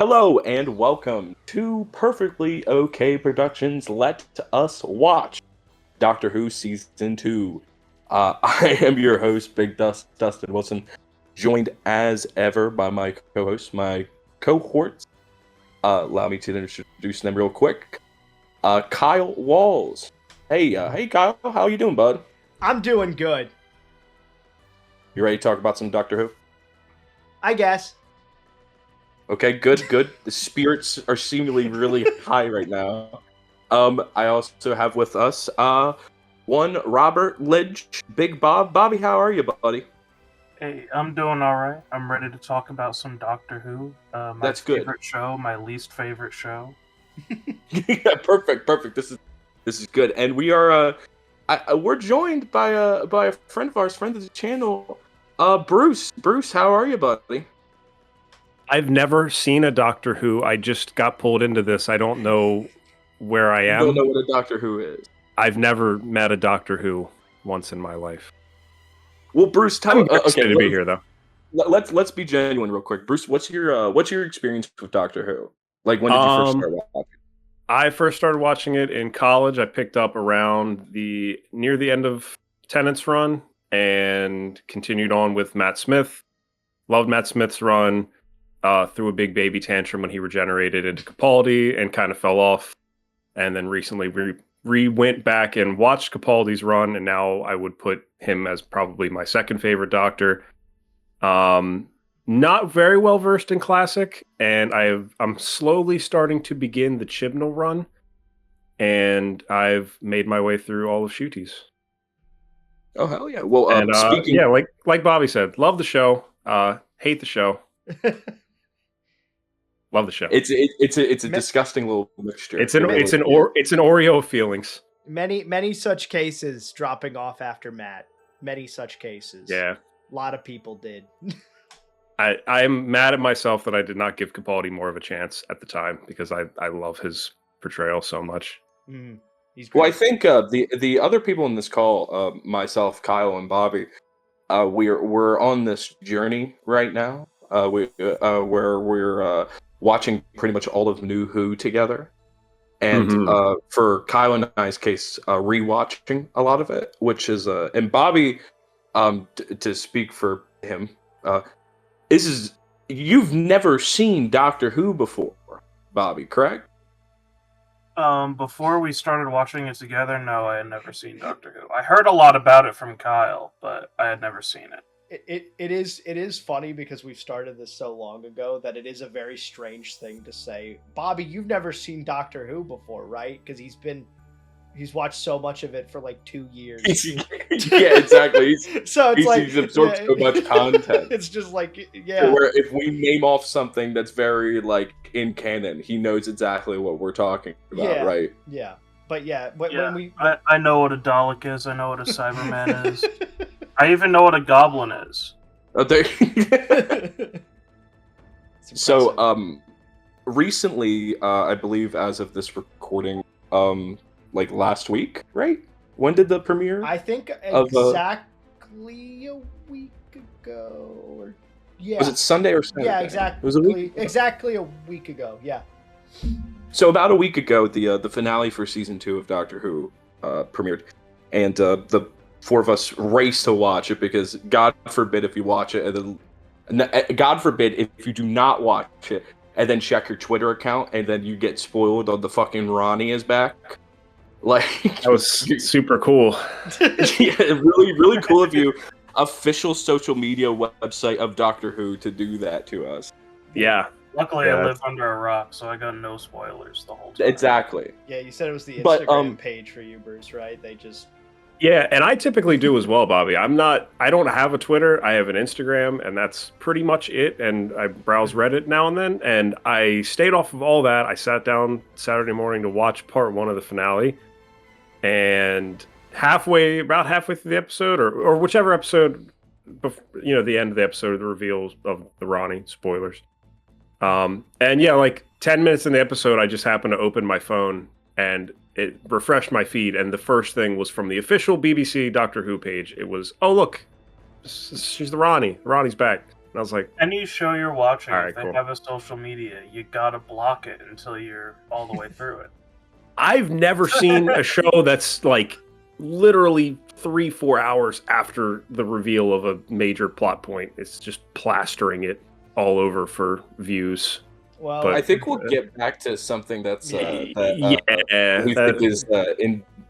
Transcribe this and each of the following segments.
Hello and welcome to Perfectly Okay Productions Let Us Watch Doctor Who Season 2. I am your host, Dustin Wilson, joined as ever by my co-hosts, my cohorts. Allow me to introduce them real quick. Kyle Walls. Hey Kyle, how you doing, bud? I'm doing good, You ready to talk about some Doctor Who? I guess. Okay, good. The spirits are seemingly really high right now. I also have with us one Robert Lidge, Big Bob. Bobby, how are you, buddy? Hey, I'm doing all right. I'm ready to talk about some Doctor Who. My That's good. favorite show, my least favorite show. Yeah, perfect. This is good, and we are we're joined by a friend of ours, friend of the channel, Bruce. Bruce, how are you, buddy? I've never seen a Doctor Who. I just got pulled into this. I don't know where I You am. don't know what a Doctor Who is. I've never met a Doctor Who once in my life. Well, Bruce, tell me. I'm excited to be here, though. Let's be genuine real quick. Bruce, what's your experience with Doctor Who? Like, when did you first start watching? I first started watching it in college. I picked up around near the end of Tennant's run and continued on with Matt Smith. Loved Matt Smith's run. Threw a big baby tantrum when he regenerated into Capaldi and kind of fell off. And then recently went back and watched Capaldi's run, and now I would put him as probably my second favorite Doctor. Not very well versed in classic, and I'm slowly starting to begin the Chibnall run, and I've made my way through all of Shooties. Oh hell yeah! Well, speaking, yeah, like Bobby said, love the show. Hate the show. Love the show. It's a disgusting little mixture. It's an Oreo of feelings. Many such cases dropping off after Matt. Many such cases. Yeah. A lot of people did. I'm mad at myself that I did not give Capaldi more of a chance at the time, because I love his portrayal so much. He's great. Well, I think the other people in this call, myself, Kyle, and Bobby, we're on this journey right now. Where we're watching pretty much all of New Who together, and for Kyle and I's case, rewatching a lot of it, which is and Bobby, to speak for him, you've never seen Doctor Who before, Bobby, correct? Before we started watching it together, no, I had never seen Doctor Who. I heard a lot about it from Kyle, but I had never seen it. It is funny because we've started this so long ago that it is a very strange thing to say. Bobby, you've never seen Doctor Who before, right? Because he's watched so much of it for like 2 years. Yeah, exactly. He's absorbed so much content. It's just like, yeah. Where if we name off something that's very like in canon, he knows exactly what we're talking about, right? Yeah, but yeah, when I know what a Dalek is. I know what a Cyberman is. I even know what a goblin is. So, recently, I believe as of this recording, like last week, right? When did the premiere? I think exactly a week ago. Or yeah. Was it Sunday or Saturday? Yeah, exactly. It was a week ago. Exactly a week ago. Yeah. So about a week ago, the finale for season 2 of Doctor Who premiered, and the four of us race to watch it because God forbid if you watch it and then God forbid if you do not watch it and then check your Twitter account and then you get spoiled on the fucking Ronnie is back. Like, that was super cool. Yeah, really cool of you, official social media website of Doctor Who, to do that to us. Yeah. Luckily, I live under a rock, so I got no spoilers the whole time. Exactly. Yeah, you said it was the Instagram page for you, Bruce, right? They just... Yeah, and I typically do as well, Bobby. I don't have a Twitter. I have an Instagram, and that's pretty much it. And I browse Reddit now and then, and I stayed off of all that. I sat down Saturday morning to watch part 1 of the finale, and about halfway through the episode, or whichever episode, the end of the episode, the reveals of the Ronnie spoilers. And yeah, like 10 minutes in the episode, I just happened to open my phone and it refreshed my feed, and the first thing was from the official BBC Doctor Who page. It was, oh look, she's the Ronnie. Ronnie's back. And I was like, Any show you're watching, All if right, they cool. have a social media, you gotta block it until you're all the way through it. I've never seen a show that's like literally 3-4 hours after the reveal of a major plot point. It's just plastering it all over for views. Well, But I think we'll get back to something that's we that- think is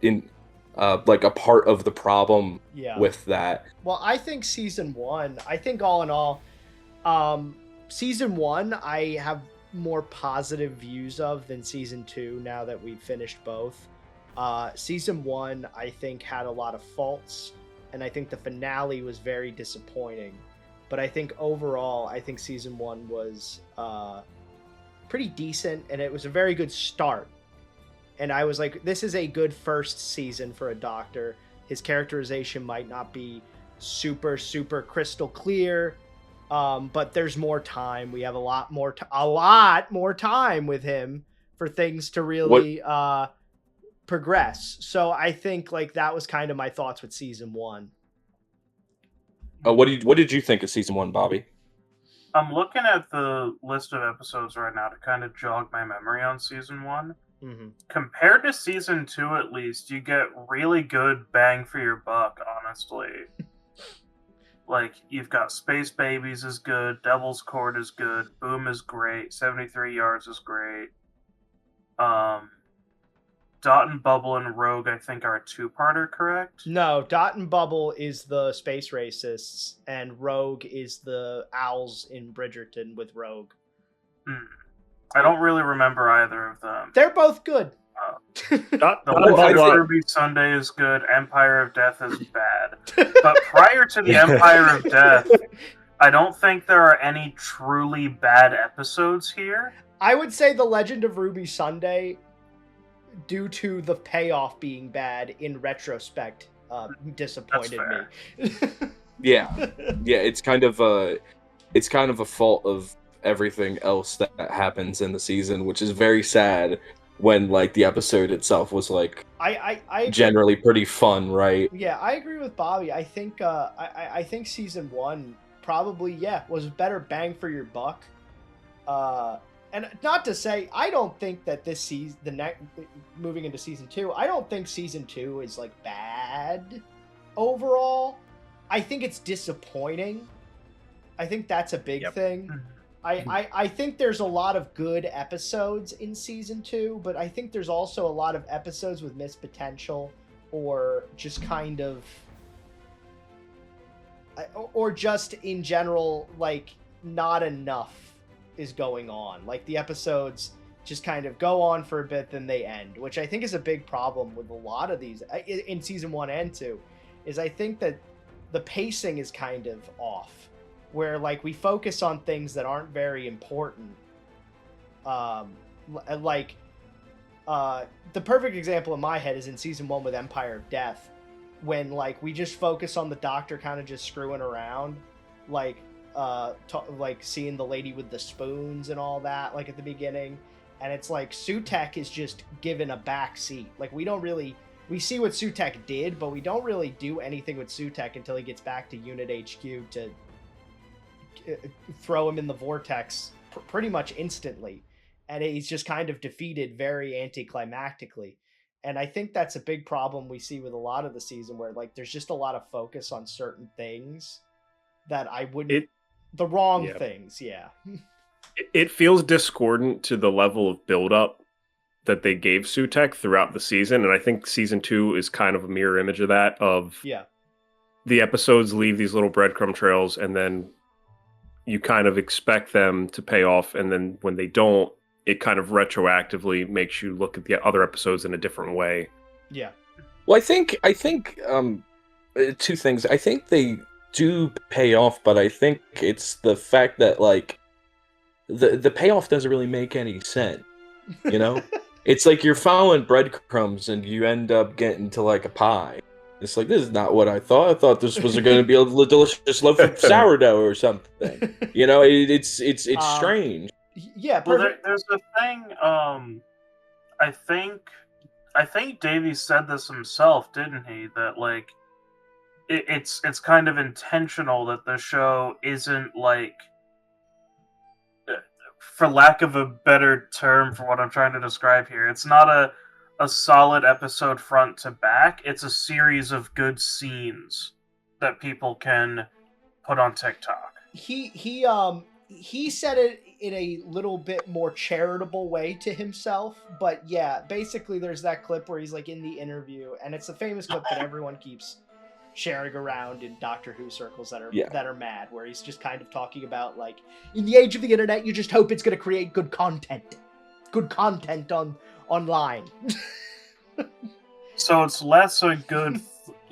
in like a part of the problem yeah. with that. Well, I think season 1, I think all in all, season 1 I have more positive views of than season 2 now that we've finished both. Season 1 I think had a lot of faults, and I think the finale was very disappointing. But I think overall, I think season 1 was pretty decent, and it was a very good start. And I was like, this is a good first season for a doctor. His characterization might not be super crystal clear, but there's more time. We have a lot more time with him for things to really progress. So I think like that was kind of my thoughts with season 1. What did you think of season 1, Bobby? I'm looking at the list of episodes right now to kind of jog my memory on season 1. Mm-hmm. Compared to season 2, at least, you get really good bang for your buck, honestly. Like, you've got Space Babies is good, Devil's Court is good, Boom is great, 73 Yards is great. Dot and Bubble and Rogue, I think, are a two-parter, correct? No, Dot and Bubble is the space racists, and Rogue is the owls in Bridgerton with Rogue. I don't really remember either of them. They're both good. The Legend Ruby Sunday is good. Empire of Death is bad. But prior to the Empire of Death, I don't think there are any truly bad episodes here. I would say The Legend of Ruby Sunday, due to the payoff being bad, in retrospect, disappointed me. Yeah, it's kind of a fault of everything else that happens in the season, which is very sad. When like the episode itself was like I generally pretty fun, right? Yeah, I agree with Bobby. I think I think season 1 probably was better bang for your buck. And not to say I don't think that this season, moving into season 2, I don't think season 2 is like bad overall. I think it's disappointing. I think that's a big thing. I think there's a lot of good episodes in season 2, but I think there's also a lot of episodes with missed potential, or just kind of, or just in general, like not enough is going on. Like the episodes just kind of go on for a bit, then they end, which I think is a big problem with a lot of these in season 1 and 2, is I think that the pacing is kind of off, where like we focus on things that aren't very important. The perfect example in my head is in season 1 with Empire of Death, when like we just focus on the doctor kind of just screwing around, like seeing the lady with the spoons and all that, like at the beginning, and it's like Sutek is just given a back seat. Like we see what Sutek did, but we don't really do anything with Sutek until he gets back to Unit HQ to throw him in the vortex pretty much instantly, and he's just kind of defeated very anticlimactically. And I think that's a big problem we see with a lot of the season, where like there's just a lot of focus on certain things that I wouldn't the wrong things. It feels discordant to the level of build-up that they gave Sutek throughout the season, and I think season 2 is kind of a mirror image of that. The episodes leave these little breadcrumb trails, and then you kind of expect them to pay off, and then when they don't, it kind of retroactively makes you look at the other episodes in a different way. Well, I think two things. I think they do pay off, but I think it's the fact that like the payoff doesn't really make any sense. You know, it's like you're following breadcrumbs and you end up getting to like a pie. It's like, this is not what I thought. I thought this was going to be a delicious loaf of sourdough or something. You know, it's strange. Well, there's a thing. I think Davey said this himself, didn't he? That like, it's kind of intentional that the show isn't like, for lack of a better term for what I'm trying to describe here, it's not a solid episode front to back. It's a series of good scenes that people can put on TikTok. He said it in a little bit more charitable way to himself, but yeah, basically there's that clip where he's like in the interview, and it's a famous clip that everyone keeps sharing around in Doctor Who circles that are mad, where he's just kind of talking about like, in the age of the internet, you just hope it's going to create good content online. So it's less a good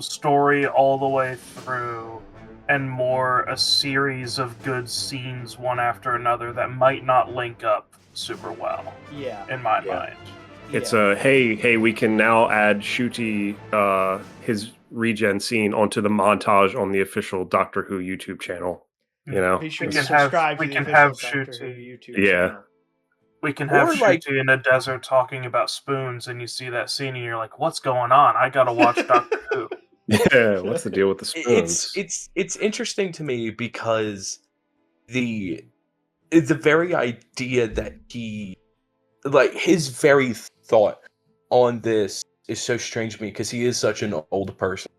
story all the way through, and more a series of good scenes one after another that might not link up super well. Yeah. In my mind. It's a hey, we can now add Ncuti, his regen scene onto the montage on the official Doctor Who YouTube channel. You know, be sure we to can subscribe have, to we the can have official Doctor Who Ncuti. YouTube channel. We can have Or, like- Ncuti in a desert talking about spoons, and you see that scene, and you're like, "What's going on? I gotta watch Doctor Who." yeah. What's the deal with the spoons? It's interesting to me because the very idea that he, like, his very thought on this is so strange to me because he is such an old person.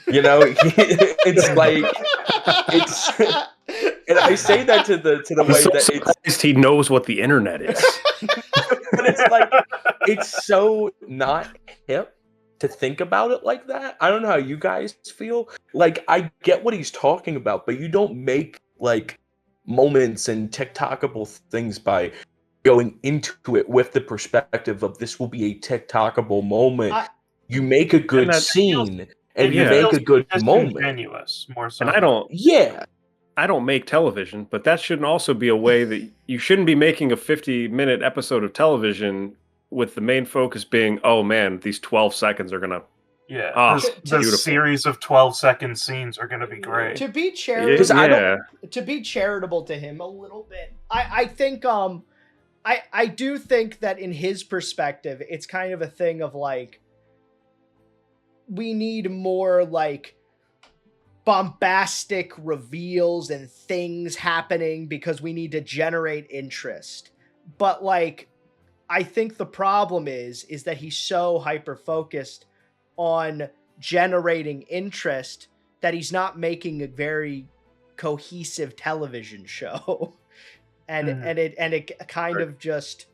You know, it's like it's, and I say that to the I'm way so that surprised he knows what the internet is. but it's like it's so not hip to think about it like that. I don't know how you guys feel. Like, I get what he's talking about, but you don't make like moments and TikTokable things by going into it with the perspective of this will be a TikTokable moment. You make a good scene and you make a good moment. Disingenuous, more so. And I don't. Yeah. I don't make television, but that shouldn't also be a way that you shouldn't be making a 50-minute episode of television with the main focus being, oh man, these 12 seconds are gonna. Yeah, the series of 12-second scenes are gonna be great. To be charitable, yeah. To be charitable to him a little bit, I think I do think that in his perspective, it's kind of a thing of like, we need more like bombastic reveals and things happening because we need to generate interest. But like, I think the problem is that he's so hyper focused on generating interest that he's not making a very cohesive television show. And it kind of just,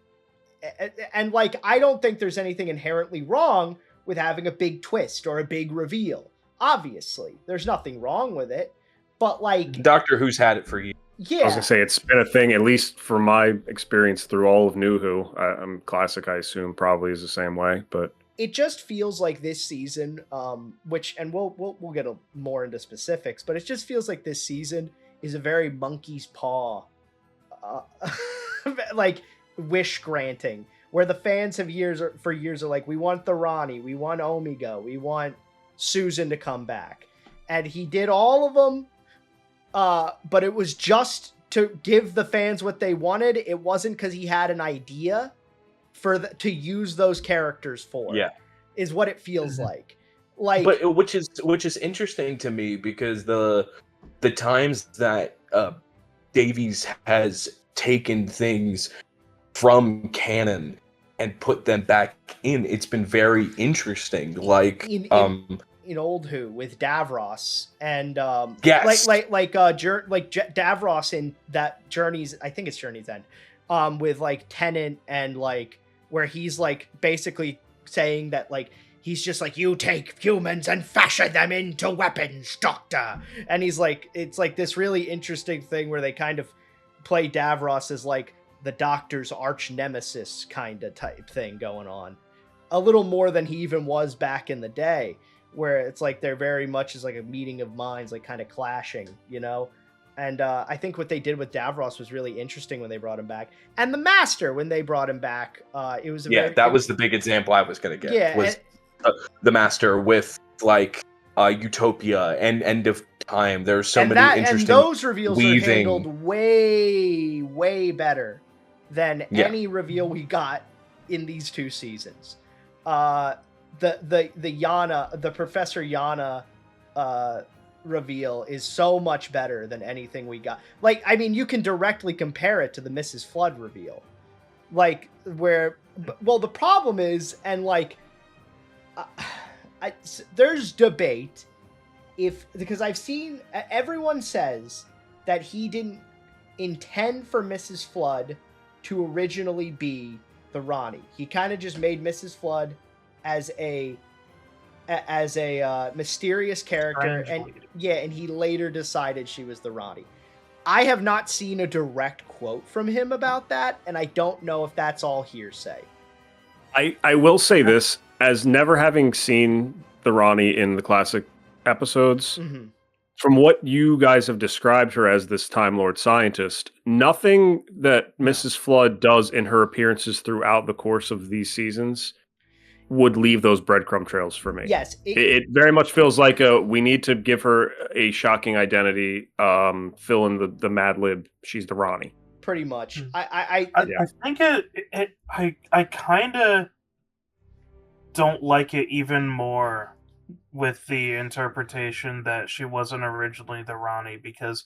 and like, I don't think there's anything inherently wrong with having a big twist or a big reveal. Obviously, there's nothing wrong with it, but like, Doctor Who's had it for years. Yeah, I was gonna say it's been a thing, at least from my experience through all of New Who. Classic, I assume, probably is the same way, but it just feels like this season, which, and we'll get more into specifics, but it just feels like this season is a very monkey's paw, like wish granting, where the fans have for years are like, we want the Ronnie, we want Omega, we want Susan to come back, and he did all of them, but it was just to give the fans what they wanted. It wasn't because he had an idea to use those characters for. Yeah, is what it feels like. But which is interesting to me because the times that Davies has taken things from canon and put them back in, it's been very interesting. Like in Old Who with Davros and yes, Davros in that Journey's, I think it's Journey's End, with like Tennant, and like where he's like basically saying that like he's just like, you take humans and fashion them into weapons, Doctor. And he's like, it's like this really interesting thing where they kind of play Davros as like the Doctor's arch nemesis kind of type thing going on, a little more than he even was back in the day, where it's like they're very much as like a meeting of minds, like kind of clashing, you know? And I think what they did with Davros was really interesting when they brought him back. And the Master, when they brought him back, it was that was the big example I was going to get. Yeah, was the Master with like Utopia and End of Time. There's so many interesting, and those reveals weaving. are handled way better than any reveal we got in these two seasons. The Yana, the Professor Yana reveal is so much better than anything we got. Like, I mean, you can directly compare it to the Mrs. Flood reveal. Like, where, well, the problem is, and like, there's debate because I've seen, everyone says that he didn't intend for Mrs. Flood to originally be the Ronnie. He kind of just made Mrs. Flood as a mysterious character, and he later decided she was the Ronnie. I have not seen a direct quote from him about that, and I don't know if that's all hearsay. I will say this, as never having seen the Ronnie in the classic episodes, from what you guys have described her as, this Time Lord scientist, nothing that Mrs. Flood does in her appearances throughout the course of these seasons would leave those breadcrumb trails for me. Yes. It very much feels like we need to give her a shocking identity, fill in the Mad Lib, she's the Ronnie. Pretty much. I think I kind of don't like it even more with the interpretation that she wasn't originally the Ronnie, because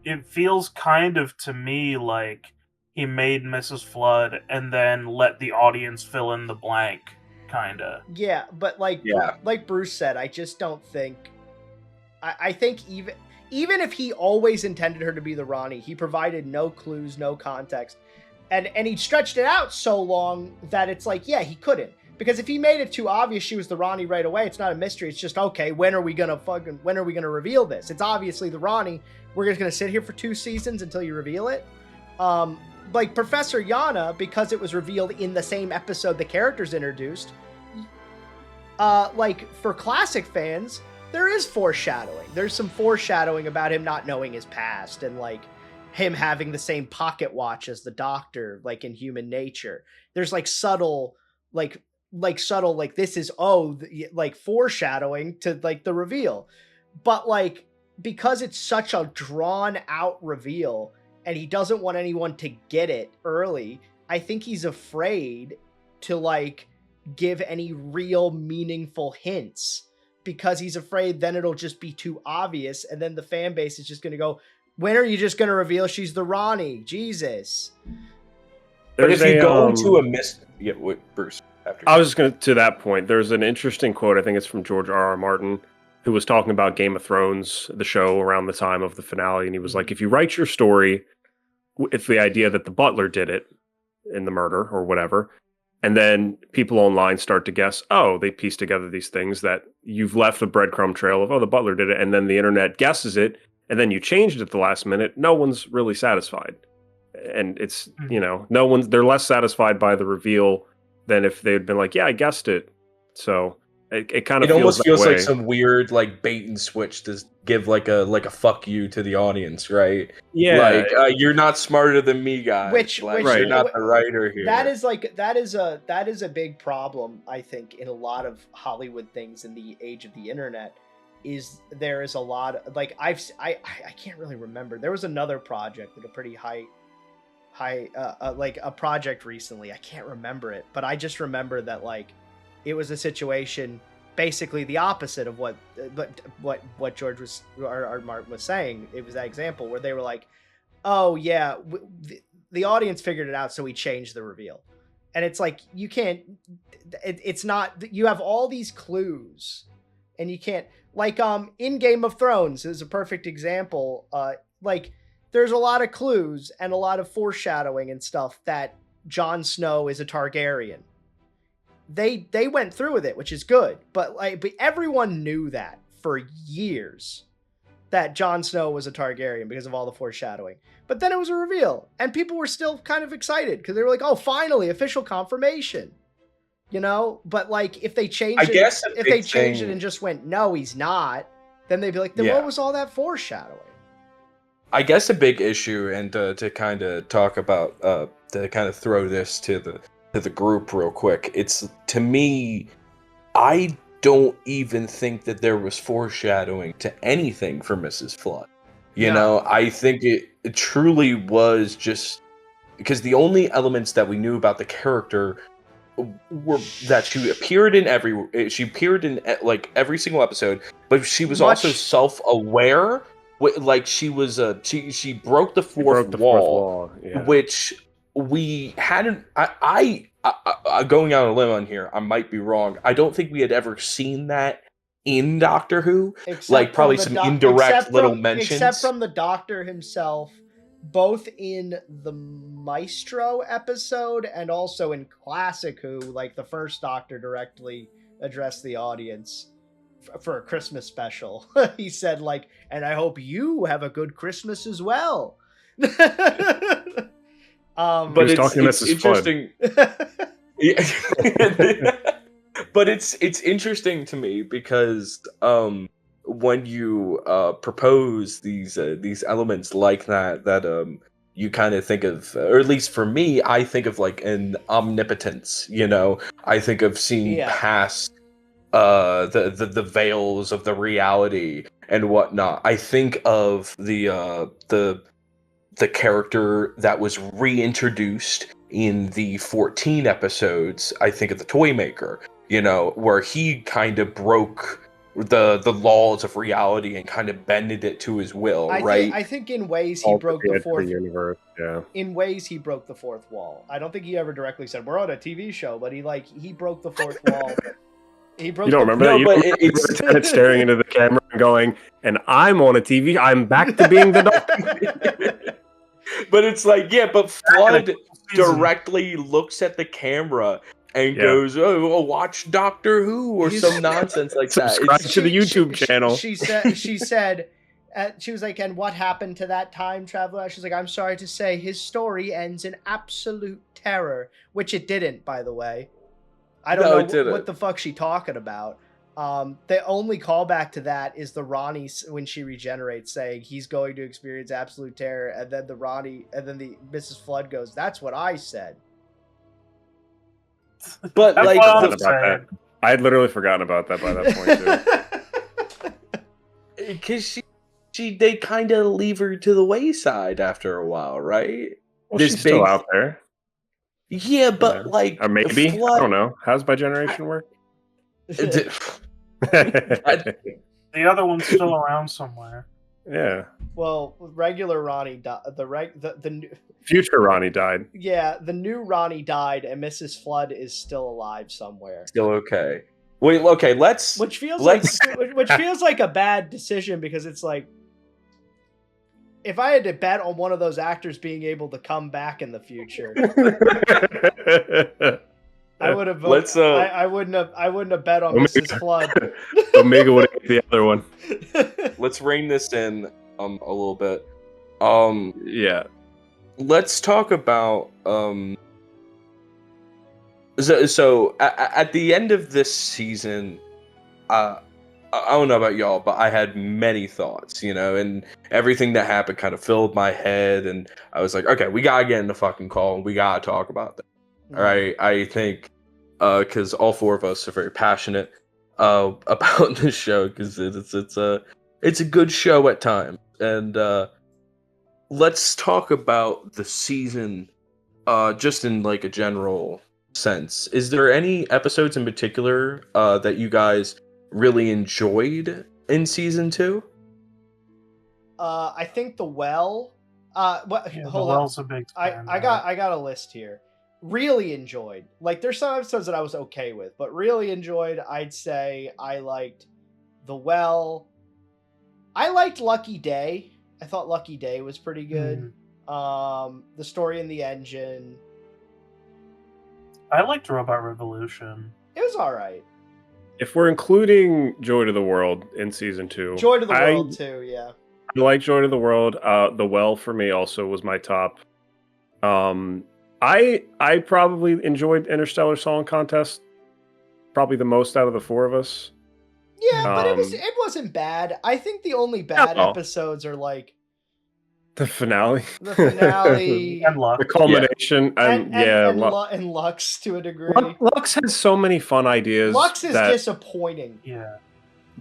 it feels kind of to me like he made Mrs. Flood and then let the audience fill in the blank, kind of. Yeah, but like Bruce said, I just don't think. I think even if he always intended her to be the Ronnie, he provided no clues, no context, and he stretched it out so long that it's like, yeah, he couldn't. Because if he made it too obvious she was the Ronnie right away, it's not a mystery. It's just, okay, when are we gonna reveal this? It's obviously the Ronnie. We're just gonna sit here for 2 seasons until you reveal it. Like Professor Yana, because it was revealed in the same episode the character's introduced. Like for classic fans, there is foreshadowing. There's some foreshadowing about him not knowing his past, and like him having the same pocket watch as the Doctor, like in Human Nature. There's like subtle, like this is like foreshadowing to like the reveal. But like, because it's such a drawn out reveal and he doesn't want anyone to get it early, I think he's afraid to like give any real meaningful hints, because he's afraid then it'll just be too obvious, and then the fan base is just going to go, when are you just going to reveal she's the Ronnie? Jesus. But if you go into a Bruce. I was just going to that point. There's an interesting quote, I think it's from George R.R. Martin, who was talking about Game of Thrones, the show, around the time of the finale. And he was like, if you write your story with the idea that the butler did it in the murder or whatever, and then people online start to guess, they piece together these things, that you've left a breadcrumb trail of, the butler did it, and then the internet guesses it, and then you changed it at the last minute, no one's really satisfied. And it's, they're less satisfied by the reveal than if they'd been like, yeah, I guessed it. So it kind of almost feels like some weird like bait and switch to give like a fuck you to the audience, right? Yeah, like you're not smarter than me, guys. Which you're not the writer here. That is a big problem, I think, in a lot of Hollywood things in the age of the internet. Is there is a lot of, like, I can't really remember. There was another project at a pretty high like a project recently. I can't remember it, but I just remember that like it was a situation basically the opposite of what George was or Martin was saying. It was that example where they were like, oh yeah, the audience figured it out, so we changed the reveal. And it's like, you can't, it's not, you have all these clues and you can't, like in Game of Thrones is a perfect example. Like there's a lot of clues and a lot of foreshadowing and stuff that Jon Snow is a Targaryen. They went through with it, which is good, but everyone knew that for years, that Jon Snow was a Targaryen because of all the foreshadowing. But then it was a reveal, and people were still kind of excited because they were like, "Oh, finally, official confirmation." But like if they changed it and just went, "No, he's not," then they'd be like, "Then what was all that foreshadowing?" I guess a big issue, and to kind of talk about, to kind of throw this to the group real quick, it's, to me, I don't even think that there was foreshadowing to anything for Mrs. Flood. You know, I think it truly was just because the only elements that we knew about the character were that she appeared in every single episode, but she was also self-aware. Like she was she broke the fourth wall, yeah. which we hadn't. Going out on a limb on here, I might be wrong. I don't think we had ever seen that in Doctor Who. Like probably some indirect little mentions, except from the Doctor himself, both in the Maestro episode and also in Classic Who. Like the first Doctor directly addressed the audience for a Christmas special. He said, like, and I hope you have a good Christmas as well. But it's interesting. But it's interesting to me because when you propose these elements like that you kind of think of, or at least for me, I think of like an omnipotence. You know, I think of seeing past the veils of the reality and whatnot. I think of the character that was reintroduced in the 14 episodes. I think of the Toymaker, you know, where he kind of broke the laws of reality and kind of bended it to his will, right? I think in ways he broke the fourth universe. Yeah. In ways he broke the fourth wall. I don't think he ever directly said we're on a TV show, but he broke the fourth wall. He broke. You don't remember that? You don't remember it's staring into the camera and going, "And I'm on a TV. I'm back to being the Doctor." But it's like, but Flood directly looks at the camera and goes, "Oh, watch Doctor Who" or some nonsense like that. Subscribe to the YouTube channel. She said, she was like, "And what happened to that time traveler?" She's like, "I'm sorry to say, his story ends in absolute terror," which it didn't, by the way. I don't know what the fuck she talking about. The only callback to that is the Ronnie when she regenerates saying he's going to experience absolute terror, and then the Mrs. Flood goes, "That's what I said." But like, I had literally forgotten about that by that point too. Because they kind of leave her to the wayside after a while, right? Well, she's still out there. Yeah, but like, or maybe I don't know. How's my generation work? The other one's still around somewhere. Yeah. Well, regular Ronnie died. The future Ronnie died. Yeah, the new Ronnie died, and Mrs. Flood is still alive somewhere. Still okay. Wait, okay. Which feels like a bad decision because it's like, if I had to bet on one of those actors being able to come back in the future, I would have voted. I wouldn't have bet on Mrs. Flood. Omega would have the other one. Let's rein this in a little bit. Yeah. Let's talk about So at the end of this season, I don't know about y'all, but I had many thoughts, you know, and everything that happened kind of filled my head, and I was like, okay, we gotta get in the fucking call, and we gotta talk about that. Mm-hmm. All right, I think, because all four of us are very passionate about this show, because it's a good show at times, and let's talk about the season, just in like a general sense. Is there any episodes in particular that you guys really enjoyed in season 2? I think the well. The well's a big fan. I got a list here. Really enjoyed. Like, there's some episodes that I was okay with, but really enjoyed. I'd say I liked the well. I liked Lucky Day. I thought Lucky Day was pretty good. The story in the engine. I liked Robot Revolution. It was all right. If we're including Joy to the World in season 2, Joy to the World too, yeah. I like Joy to the World. The Well for me also was my top. I probably enjoyed Interstellar Song Contest probably the most out of the four of us. Yeah, but it wasn't bad. I think the only bad episodes are like the finale, and the culmination, and Lux to a degree. Lux has so many fun ideas. Lux is disappointing. Yeah.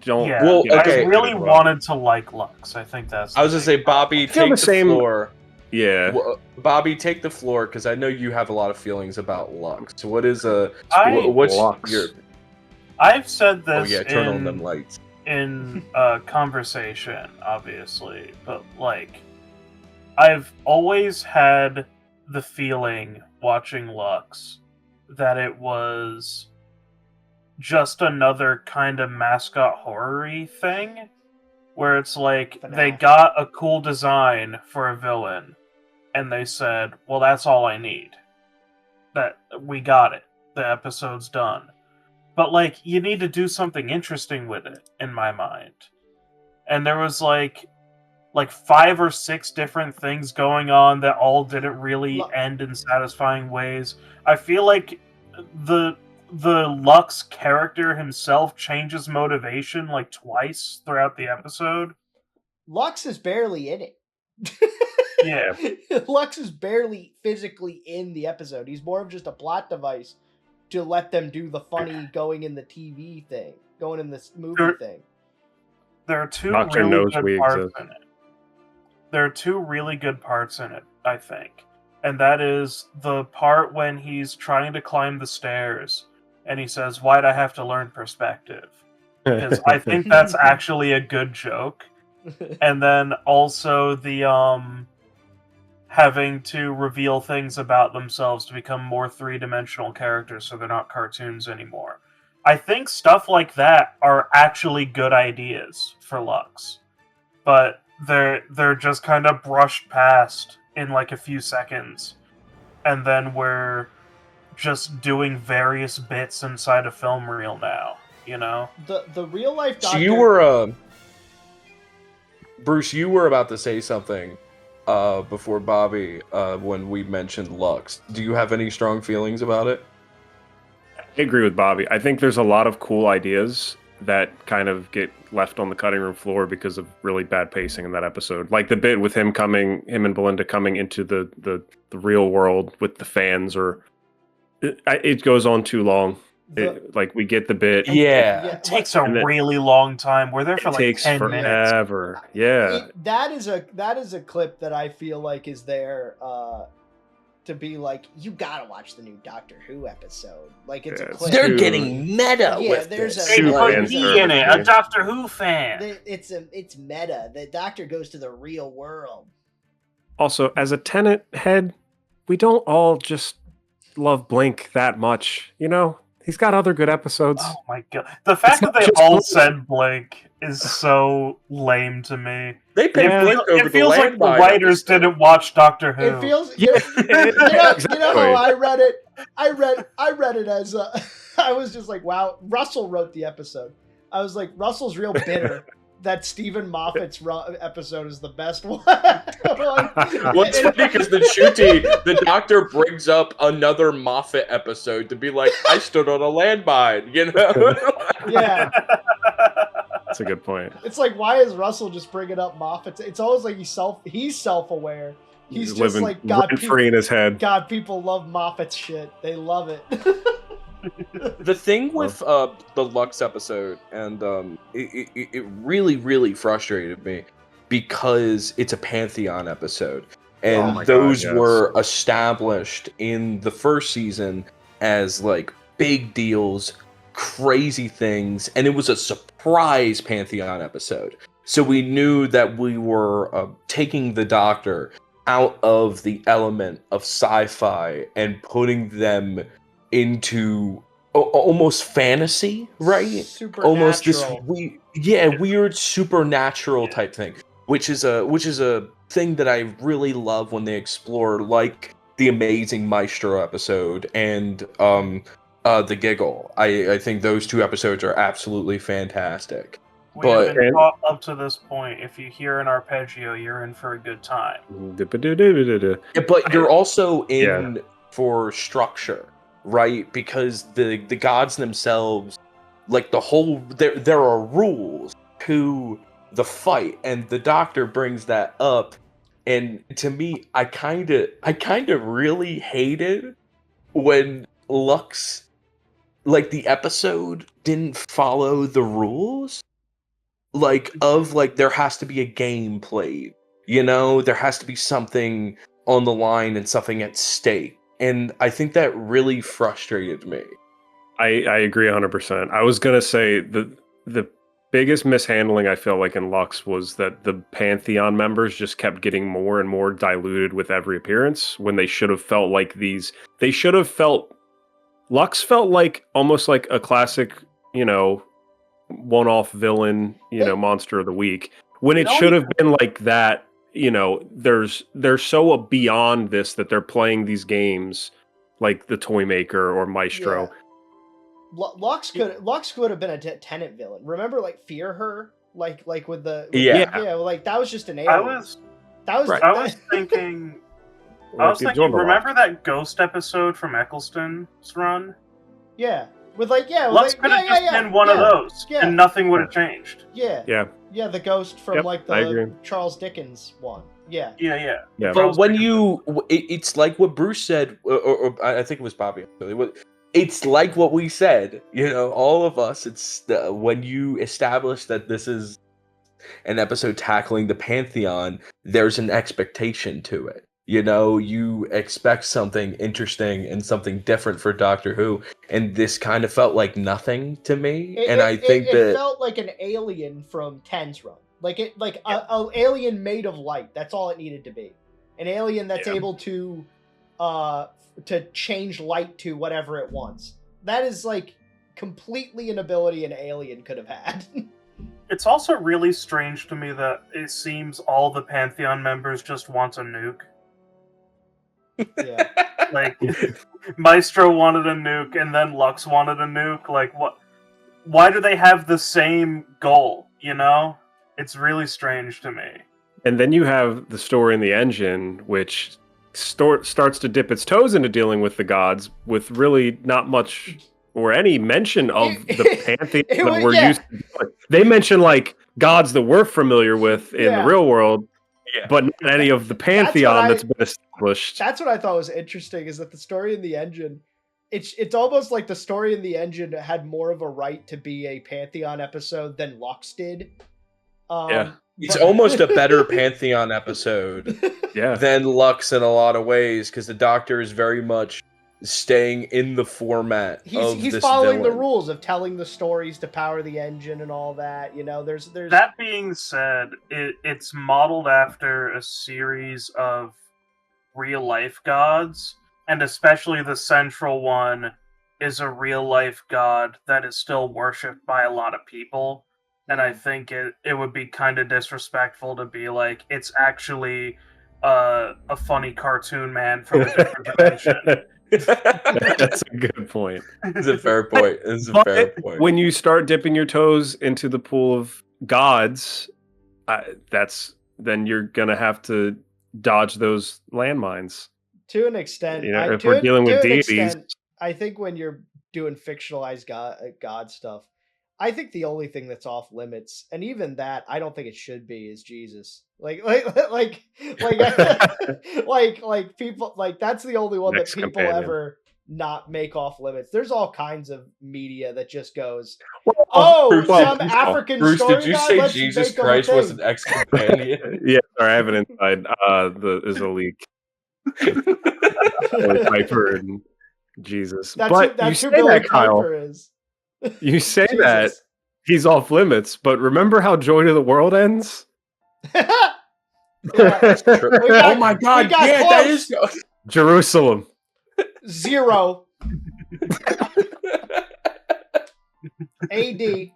Okay. I really wanted to like Lux. I think that's. I was gonna say, Bobby, take the floor. Yeah. Bobby, take the floor because I know you have a lot of feelings about Lux. What is what's Lux. your? I've said Oh this yeah, turn on them lights. in conversation, obviously, but like, I've always had the feeling watching Lux that it was just another kind of mascot horror-y thing, where it's like they got a cool design for a villain, and they said, well, that's all I need. That we got it. The episode's done. But like, you need to do something interesting with it, in my mind. And there was like 5 or 6 different things going on that all didn't really end in satisfying ways. I feel like the Lux character himself changes motivation like twice throughout the episode. Lux is barely in it. Yeah. Lux is barely physically in the episode. He's more of just a plot device to let them do the funny going in the TV thing, going in this movie thing. There are 2 Doctor really knows good we parts exist. in it. There are 2 really good parts in it, I think. And that is the part when he's trying to climb the stairs and he says, why'd I have to learn perspective? Because I think that's actually a good joke. And then also the having to reveal things about themselves to become more 3-dimensional characters so they're not cartoons anymore. I think stuff like that are actually good ideas for Lux. But they're just kind of brushed past in like a few seconds. And then we're just doing various bits inside a film reel now, you know? The real life Doctor... So you were Bruce, you were about to say something before Bobby when we mentioned Lux. Do you have any strong feelings about it? I agree with Bobby. I think there's a lot of cool ideas that kind of get left on the cutting room floor because of really bad pacing in that episode. Like the bit with him and Belinda coming into the real world with the fans, or it goes on too long. Like we get the bit. Yeah. It takes a really long time. We're there for like 10 minutes. Forever. Yeah. That is a clip that I feel like is there to be like, you gotta watch the new Doctor Who episode. Like it's a clip. They're getting meta with there's this. They put me in it, a Doctor Who fan. It's meta. The Doctor goes to the real world. Also, as a Tenet head, we don't all just love Blink that much, you know? He's got other good episodes. Oh my god. The fact that they all said Blink is so lame to me. They picked Blink over it feels like the writers didn't watch Doctor Who. It feels Yeah. you know how I read it? I read it as I was just like, wow, Russell wrote the episode. I was like, Russell's real bitter that Moffat's episode is the best one. What's funny because the Doctor brings up another Moffat episode to be like, I stood on a landmine, you know? Yeah. That's a good point. It's like, why is Russell just bringing up Moffat? It's always like he's self-aware. He's just living like, God, free in his head. God, people love Moffat's shit. They love it. The thing with the Lux episode, and it really, really frustrated me because it's a Pantheon episode. And those were established in the first season as like big deals, crazy things, and it was a surprise Pantheon episode. So we knew that we were taking the Doctor out of the element of sci-fi and putting them into almost fantasy, right? Almost this weird supernatural type thing, which is a thing that I really love when they explore, like the Amazing Maestro episode and the Giggle. I think those 2 episodes are absolutely fantastic. We have been taught up to this point, if you hear an arpeggio, you're in for a good time. But you're also in for structure, right? Because the gods themselves, like the whole, there are rules to the fight, and the Doctor brings that up. And to me, I kind of really hated when Lux, like the episode didn't follow the rules. Like there has to be a game played, There has to be something on the line and something at stake. And I think that really frustrated me. I agree 100%. I was gonna say the biggest mishandling I felt like in Lux was that the Pantheon members just kept getting more and more diluted with every appearance when they should have felt like Lux felt like almost like a classic, one-off villain, monster of the week. When it should have been like that, they're so beyond this that they're playing these games like the Toy Maker or Maestro. Yeah. Lux could have been a Tenant villain. Remember, like Fear Her, like with the like that was just an alien. I was thinking. Remember that Ghost episode from Eccleston's run? Yeah, Lux could have just been one of those, and nothing would have changed. Yeah, the Ghost from like the Charles Dickens one. Yeah. But when it's like what Bruce said, or I think it was Bobby. It's like what we said, all of us. It's when you establish that this is an episode tackling the Pantheon, there's an expectation to it. You expect something interesting and something different for Doctor Who, and this kind of felt like nothing to me. I think it felt like an alien from Ten's run, an alien made of light. That's all it needed to be, an alien that's able to change light to whatever it wants. That is like completely an ability an alien could have had. It's also really strange to me that it seems all the Pantheon members just want a nuke. Yeah. Like, Maestro wanted a nuke, and then Lux wanted a nuke. Like, what? Why do they have the same goal, It's really strange to me. And then you have the story in the engine, which starts to dip its toes into dealing with the gods, with really not much or any mention of the Pantheon that we're used to. They mention, like, gods that we're familiar with in the real world, but not any of the Pantheon that's been established. That's what I thought was interesting, is that the story in the engine, it's almost like the story in the engine had more of a right to be a Pantheon episode than Lux did. It's almost a better Pantheon episode than Lux in a lot of ways, because the Doctor is very much staying in the format he's following the rules of telling the stories to power the engine and all that. There's that being said, it's modeled after a series of real life gods, and especially the central one is a real life god that is still worshipped by a lot of people. And I think it would be kind of disrespectful to be like, it's actually a funny cartoon man from a different dimension. That's a good point. It's a fair point. When you start dipping your toes into the pool of gods, then you're gonna have to dodge those landmines. To an extent, if we're dealing with deities, I think when you're doing fictionalized god stuff, I think the only thing that's off limits, and even that, I don't think it should be, is Jesus. Like people, like, that's the only one Next that people companion. ever not make off limits. There's all kinds of media that just goes, African Bruce, story did you guy, say let's Jesus make him a Christ was thing." an ex-companion? Yeah, sorry, I have it inside. There's a leak. Piper and Jesus. That's who Billy Kyle. Piper is. You say that he's off limits, but remember how Joy to the World ends? Oh my God! Yeah, that is Jerusalem. 0 AD.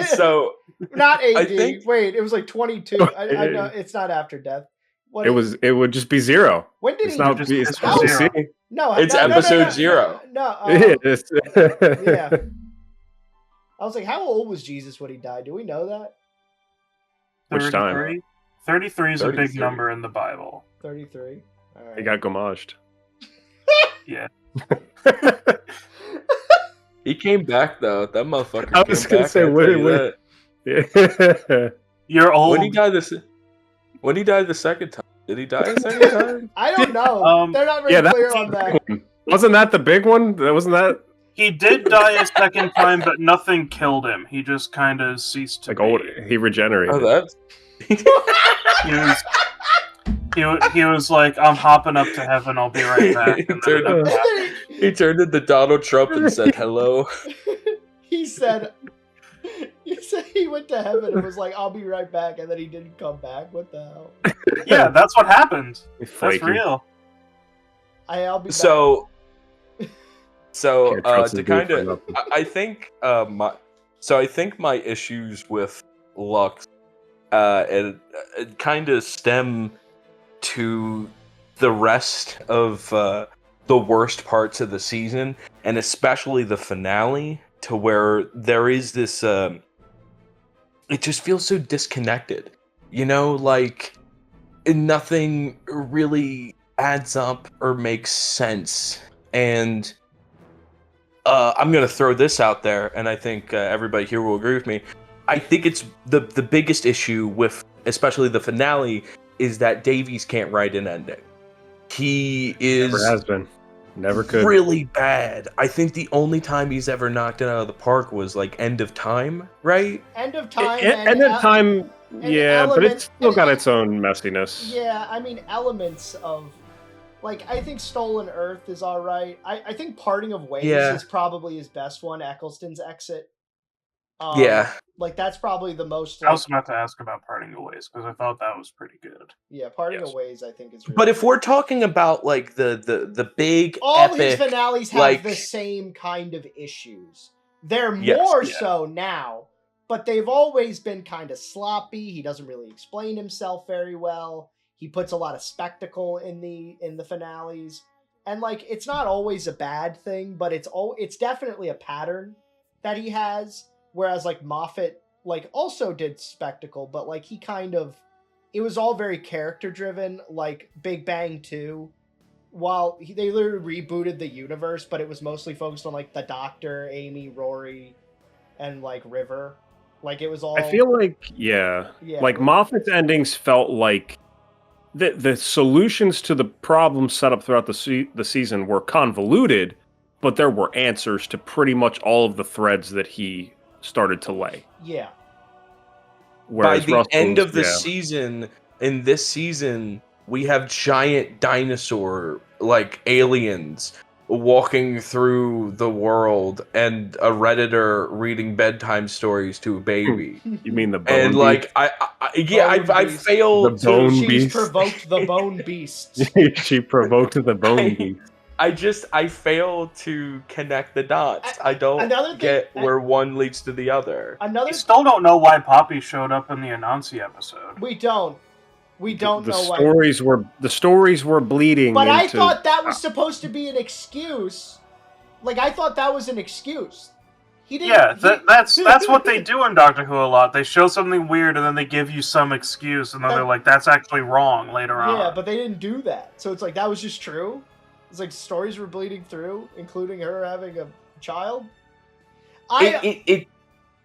So not AD. I think, wait, it was like 22. I know it's not after death. It would just be 0. When did it's he? Not just, be, it's it's zero. No, it's episode 0. No. Yeah. I was like, how old was Jesus when he died? Do we know that? Which time? 33 is a big number in the Bible. 33. All right. He got gomaged. Yeah. He came back though. That motherfucker. I was gonna say, wait. Yeah. You're old. When he died the second time? Did he die the second time? I don't know. They're not very clear on that. Wasn't that the big one? Wasn't that? He did die a second time, but nothing killed him. He just kind of ceased to be. He regenerated. Oh, that's. He was like, I'm hopping up to heaven, I'll be right back. He turned into Donald Trump and said hello. He said he went to heaven and was like, I'll be right back, and then he didn't come back. What the hell? Yeah, that's what happened. That's Flaky. real. I'll be back. So Can't trust to him kind doing of, nothing. I think my issues with Lux, it kind of stem to the rest of the worst parts of the season, and especially the finale, to where there is this. It just feels so disconnected, like nothing really adds up or makes sense. And I'm gonna throw this out there, and I think everybody here will agree with me. I think it's the biggest issue with, especially the finale, is that Davies can't write an ending. He is Never has been. Never could. really bad. I think the only time he's ever knocked it out of the park was like End of Time, right? End of Time. And that time, yeah, but it's still got its own messiness. Yeah, I mean, elements of, like, I think Stolen Earth is all right. I think Parting of Ways is probably his best one, Eccleston's exit. Yeah. Like, that's probably the most... I was about to ask about Parting of Ways, because I thought that was pretty good. Yeah, Parting of Ways, I think, is really But if good. we're talking about, like, the big, all epic, his finales have like, the same kind of issues. They're Yes, more yeah. so now, but they've always been kind of sloppy. He doesn't really explain himself very well. He puts a lot of spectacle in the finales, and like, it's not always a bad thing, but it's definitely a pattern that he has. Whereas like Moffat like also did spectacle, but like he kind of, it was all very character driven. Like Big Bang 2, while they literally rebooted the universe, but it was mostly focused on like the Doctor, Amy, Rory, and like River. Like it was all. I feel like like Moffat's endings felt like the solutions to the problems set up throughout the season were convoluted, but there were answers to pretty much all of the threads that he started to lay. Yeah. By the end of the season, in this season, we have giant dinosaur like aliens walking through the world, and a Redditor reading bedtime stories to a baby. You mean the bone and like beast? I failed. The bone She's beast. provoked the bone beast. She provoked the bone beast. I fail to connect the dots. I don't get where one leads to the other. We still don't know why Poppy showed up in the Anansi episode. We don't know why. The stories were bleeding. But I thought that was supposed to be an excuse. Like I thought that was an excuse. He didn't. Yeah, that's what they do in Doctor Who a lot. They show something weird and then they give you some excuse, and then they're like, "That's actually wrong" later on. Yeah, but they didn't do that. So it's like that was just true. It's like stories were bleeding through, including her having a child.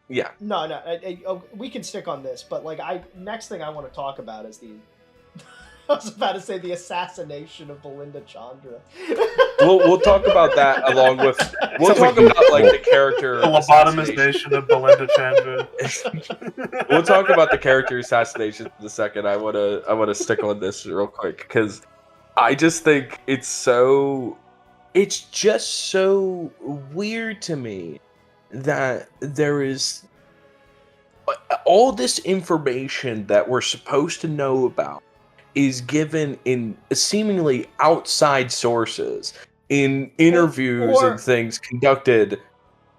Yeah. No, we can stick on this, but like next thing I want to talk about is I was about to say the assassination of Belinda Chandra. We'll talk about that along with talk about like the character the lobotomization of Belinda Chandra. We'll talk about the character assassination in a second. I wanna stick on this real quick because I just think it's just so weird to me that there is all this information that we're supposed to know about is given in seemingly outside sources, in interviews and things conducted.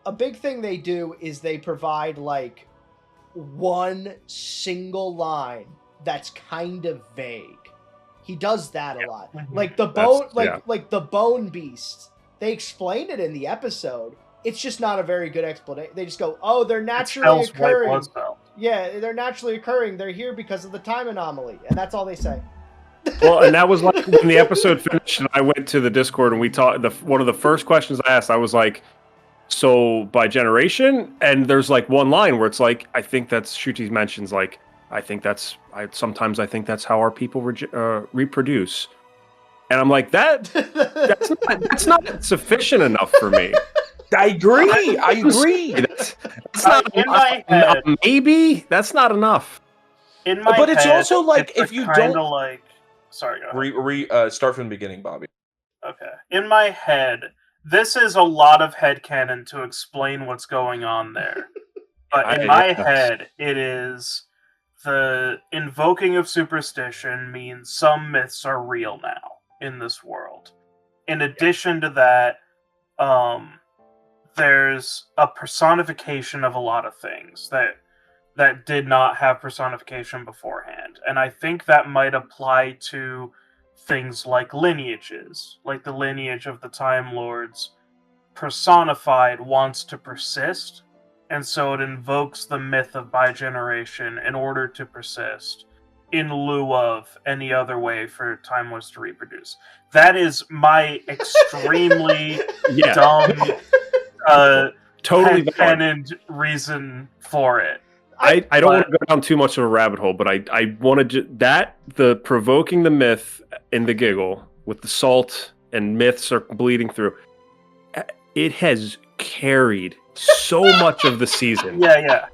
A big thing they do is they provide like one single line that's kind of vague. He does that a lot. Like the bone, like the bone beast. They explain it in the episode. It's just not a very good explanation. They just go, "Oh, they're naturally occurring." Yeah, they're naturally occurring. They're here because of the time anomaly, and that's all they say. Well, and that was like when the episode finished, and I went to the Discord and we talked. One of the first questions I asked, I was like, "So by generation?" And there's like one line where it's like, "I think that's Shruti mentions like." Sometimes I think that's how our people reproduce, and I'm like that's not sufficient enough for me. I agree. That's not enough. Maybe that's not enough. in my But it's head, also like it's if you kind don't of like. Sorry, go ahead. start from the beginning, Bobby. Okay. In my head, this is a lot of headcanon to explain what's going on there. But in my head, it is the invoking of superstition means some myths are real now in this world. In addition to that, there's a personification of a lot of things that did not have personification beforehand. And I think that might apply to things like lineages, like the lineage of the Time Lords personified wants to persist, and so it invokes the myth of bigeneration in order to persist in lieu of any other way for Time Lords to reproduce. That is my extremely dumb totally canon reason for it. I don't want to go down too much of a rabbit hole, but I want to the provoking the myth in the giggle with the salt and myths are bleeding through. It has carried so much of the season. Yeah.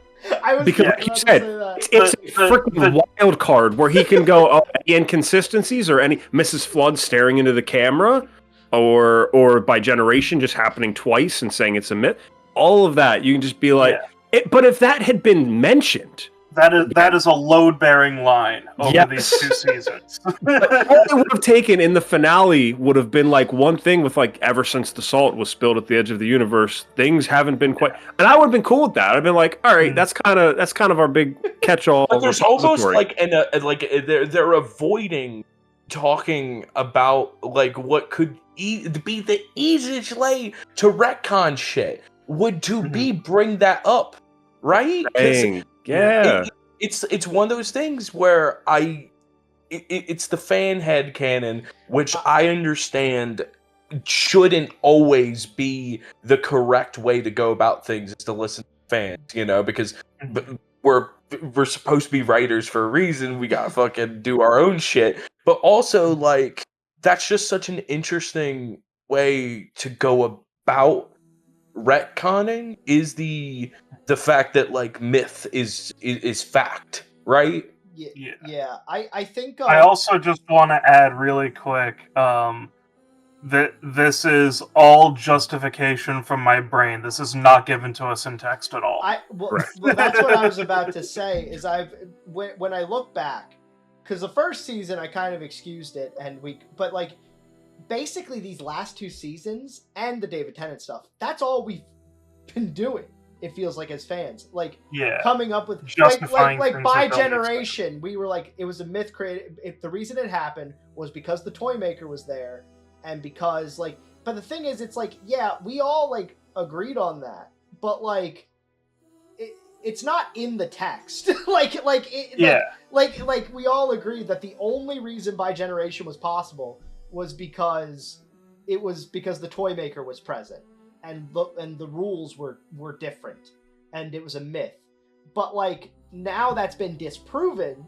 Because, like you said, it's a freaking wild card where he can go, any inconsistencies or any Mrs. Flood staring into the camera, or by generation just happening twice and saying it's a myth. All of that, you can just be like. But if that had been mentioned, that is a load-bearing line over these 2 seasons. But all it would have taken in the finale would have been like one thing with like ever since the salt was spilled at the edge of the universe, things haven't been quite. And I would have been cool with that. I've been like, all right, that's kind of our big catch-all. But there's almost like they're avoiding talking about like what could be the easiest way to retcon shit would to be bring that up. Right? Yeah. It's one of those things where it's the fan head canon, which I understand shouldn't always be the correct way to go about things is to listen to fans, because we're supposed to be writers for a reason. We gotta fucking do our own shit. But also, like, that's just such an interesting way to go about retconning is the fact that like myth is fact, right? Yeah. I think I also just want to add really quick that this is all justification from my brain. This is not given to us in text at all. Well, that's what I was about to say. Is when I look back, because the first season I kind of excused it, but like. Basically, these last 2 seasons and the David Tennant stuff, that's all we've been doing, it feels like, as fans. Like, coming up with... Like by generation, we were like, it was a myth created... the reason it happened was because the toy maker was there, and because, like... But the thing is, it's like, yeah, we all, like, agreed on that, but, like... It's not in the text. Like, we all agreed that the only reason by generation was possible was because the toy maker was present and the rules were different and it was a myth. But like now that's been disproven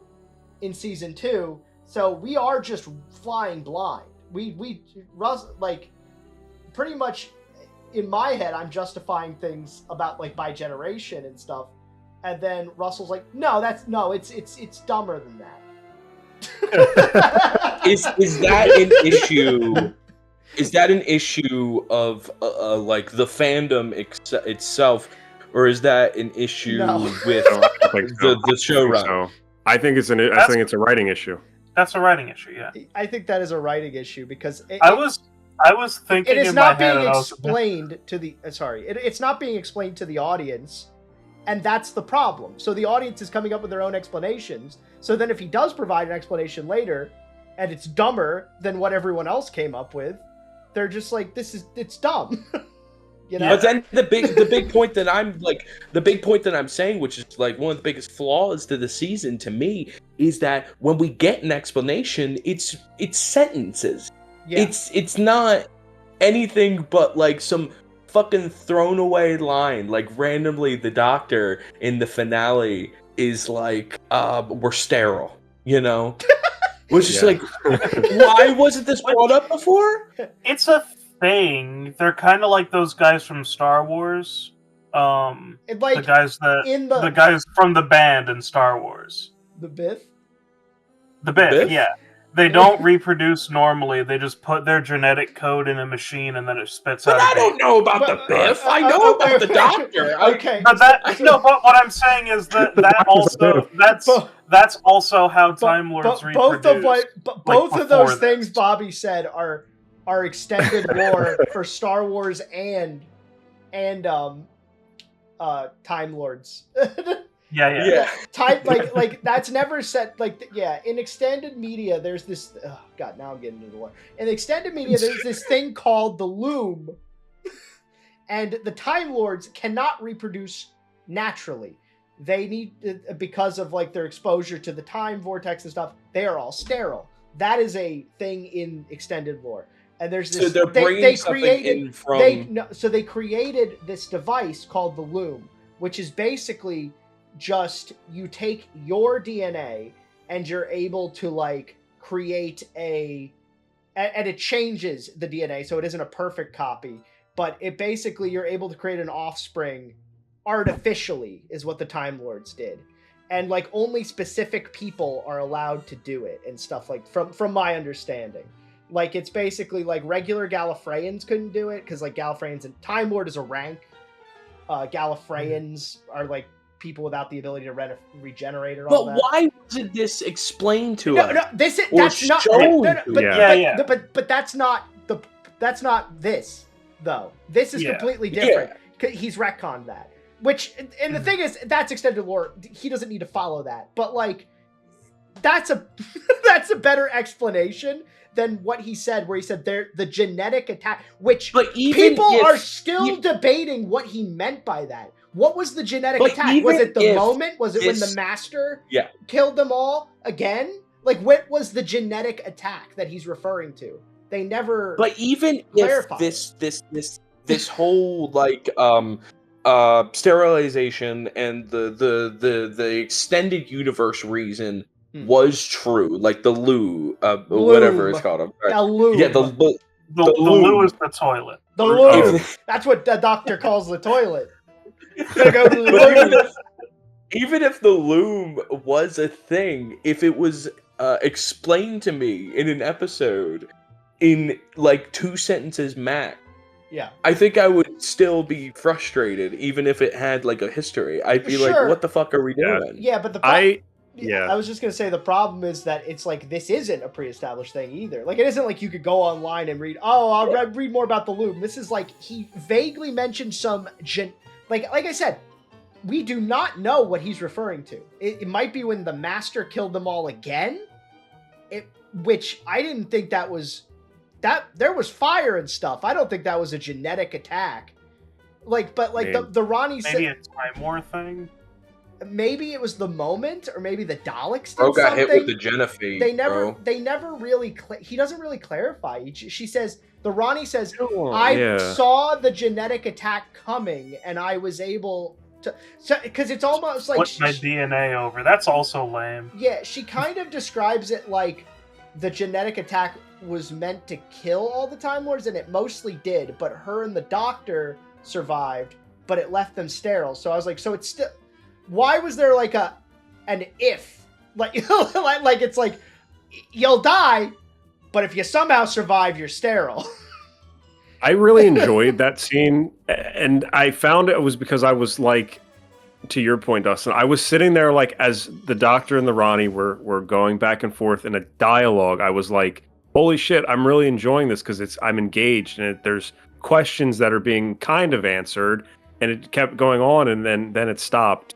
in season 2, so we are just flying blind. Like pretty much in my head I'm justifying things about like by generation and stuff, and then Russell's like, it's dumber than that. Is that an issue? Is that an issue of like the fandom itself, or is that an issue with the showrunner? So. I think it's I think it's a writing issue. That's a writing issue, yeah. I think that is a writing issue because I was thinking it is in not my head being explained to the it's not being explained to the audience. And that's the problem. So the audience is coming up with their own explanations. So then if he does provide an explanation later, and it's dumber than what everyone else came up with, they're just like, it's dumb. But then the big point that I'm saying, which is like one of the biggest flaws to the season to me, is that when we get an explanation, it's sentences. Yeah. It's not anything but like some fucking thrown away line. Like randomly the doctor in the finale is like, we're sterile, which is like, why wasn't this brought up before? It's a thing. They're kind of like those guys from Star Wars, the guys from the band in Star Wars. The Biff? The Biff, Biff? yeah. They don't reproduce normally. They just put their genetic code in a machine and then it spits But out. I don't know about the Biff. I know about the Doctor. Okay. But but what I'm saying is that that's also how Time Lords reproduce. Both of those things Bobby said are extended lore for Star Wars and Time Lords. Yeah. Like that's never said. In extended media, there's this. Oh God, now I'm getting into the lore. In extended media, there's this thing called the loom, and the Time Lords cannot reproduce naturally. They need, because of like their exposure to the time vortex and stuff, they are all sterile. That is a thing in extended lore. And there's this. So they're bringing something in from. So they created this device called the loom, which is basically just you take your DNA and you're able to like create and it changes the DNA, so it isn't a perfect copy, but it basically you're able to create an offspring artificially, is what the Time Lords did. And like only specific people are allowed to do it and stuff, like from my understanding. Like it's basically like regular Gallifreyans couldn't do it because like Gallifreyans and Time Lord is a rank. Gallifreyans are like people without the ability to regenerate or all that. But why wasn't this explained to us? No, that's not. But that's not this though. This is completely different. He's retconned that. Which, and the thing is, that's extended lore. He doesn't need to follow that. But like, that's a better explanation than what he said, where he said the genetic attack, which people are still debating what he meant by that. What was the genetic attack? Was it the moment? Was it when the Master killed them all again? Like, what was the genetic attack that he's referring to? They never. But even clarified. if this whole like sterilization and the extended universe reason was true, like the loo, whatever it's called. The loom. Yeah, the loo is the toilet. The loom. That's what the doctor calls the toilet. Gotta go to the loom. Even if the loom was a thing, if it was explained to me in an episode in like 2 sentences max, I think I would still be frustrated, even if it had like a history. I'd be like, "What the fuck are we doing?" Yeah, but I was just gonna say the problem is that it's like this isn't a pre-established thing either. Like it isn't like you could go online and read. Oh, I'll read more about the loom. This is like he vaguely mentioned some like I said, we do not know what he's referring to. It might be when the Master killed them all again. Which I didn't think that was. That there was fire and stuff. I don't think that was a genetic attack. The Ronnie said maybe a Time War thing. Maybe it was the moment, or maybe the Daleks did Bro got something. hit with the Genophage. They never really. He doesn't really clarify. She says the Ronnie says I saw the genetic attack coming, and I was able to. Because it's almost like my DNA over. That's also lame. Yeah, she kind of describes it like the genetic attack was meant to kill all the Time Lords, and it mostly did, but her and the Doctor survived, but it left them sterile. So I was like, so it's still, why was there like an if? Like it's like, you'll die, but if you somehow survive, you're sterile. I really enjoyed that scene, and I found it was because I was like, to your point, Dustin, I was sitting there like as the Doctor and the Ronnie were going back and forth in a dialogue. I was like, holy shit, I'm really enjoying this because I'm engaged, and there's questions that are being kind of answered, and it kept going on, and then it stopped,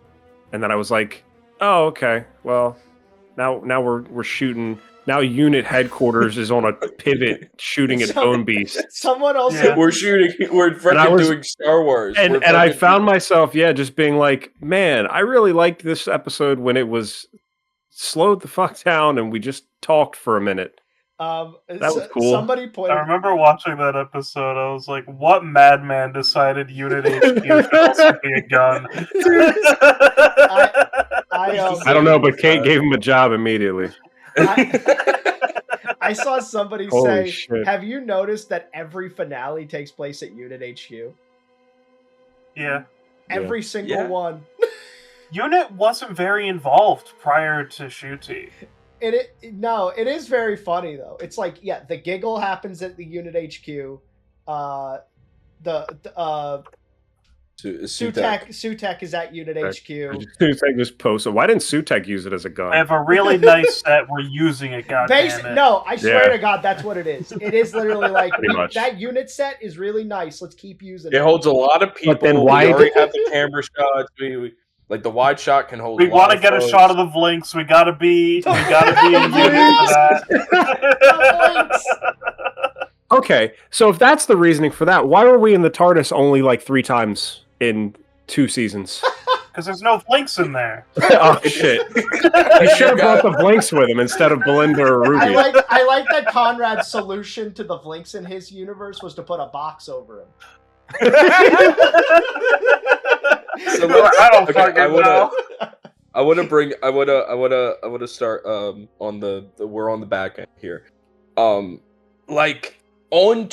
and then I was like, oh, okay, well, now we're shooting. Now unit headquarters is on a pivot shooting its own beast. Someone also we're freaking doing Star Wars. And I found myself just being like, man, I really liked this episode when it was slowed the fuck down and we just talked for a minute. That was cool. Somebody pointed. I remember watching that episode. I was like, "What madman decided Unit HQ could also be a gun?" I don't know, but Kate gave him a job immediately. I saw somebody Holy say, shit. "Have you noticed that every finale takes place at Unit HQ? Yeah, Every single one." Unit wasn't very involved prior to Shooty. It is very funny though. It's like, yeah, the giggle happens at the unit HQ. Sutek is at unit HQ. Sutek just posted. Why didn't Sutek use it as a gun? I have a really nice set. We're using it, goddammit. No, I swear to God, that's what it is. It is literally like, that unit set is really nice. Let's keep using it. It holds a lot of people. But then why we already have the camera shots. We like the wide shot can hold. We want to get a shot of the Blinks. We gotta be in that. Okay, so if that's the reasoning for that, why were we in the TARDIS only like 3 times in 2 seasons? Because there's no Blinks in there. Oh shit! You should have brought the Blinks with him instead of Belinda or Ruby. I like that Conrad's solution to the Blinks in his universe was to put a box over him. So I want to start on we're on the back end here. Like on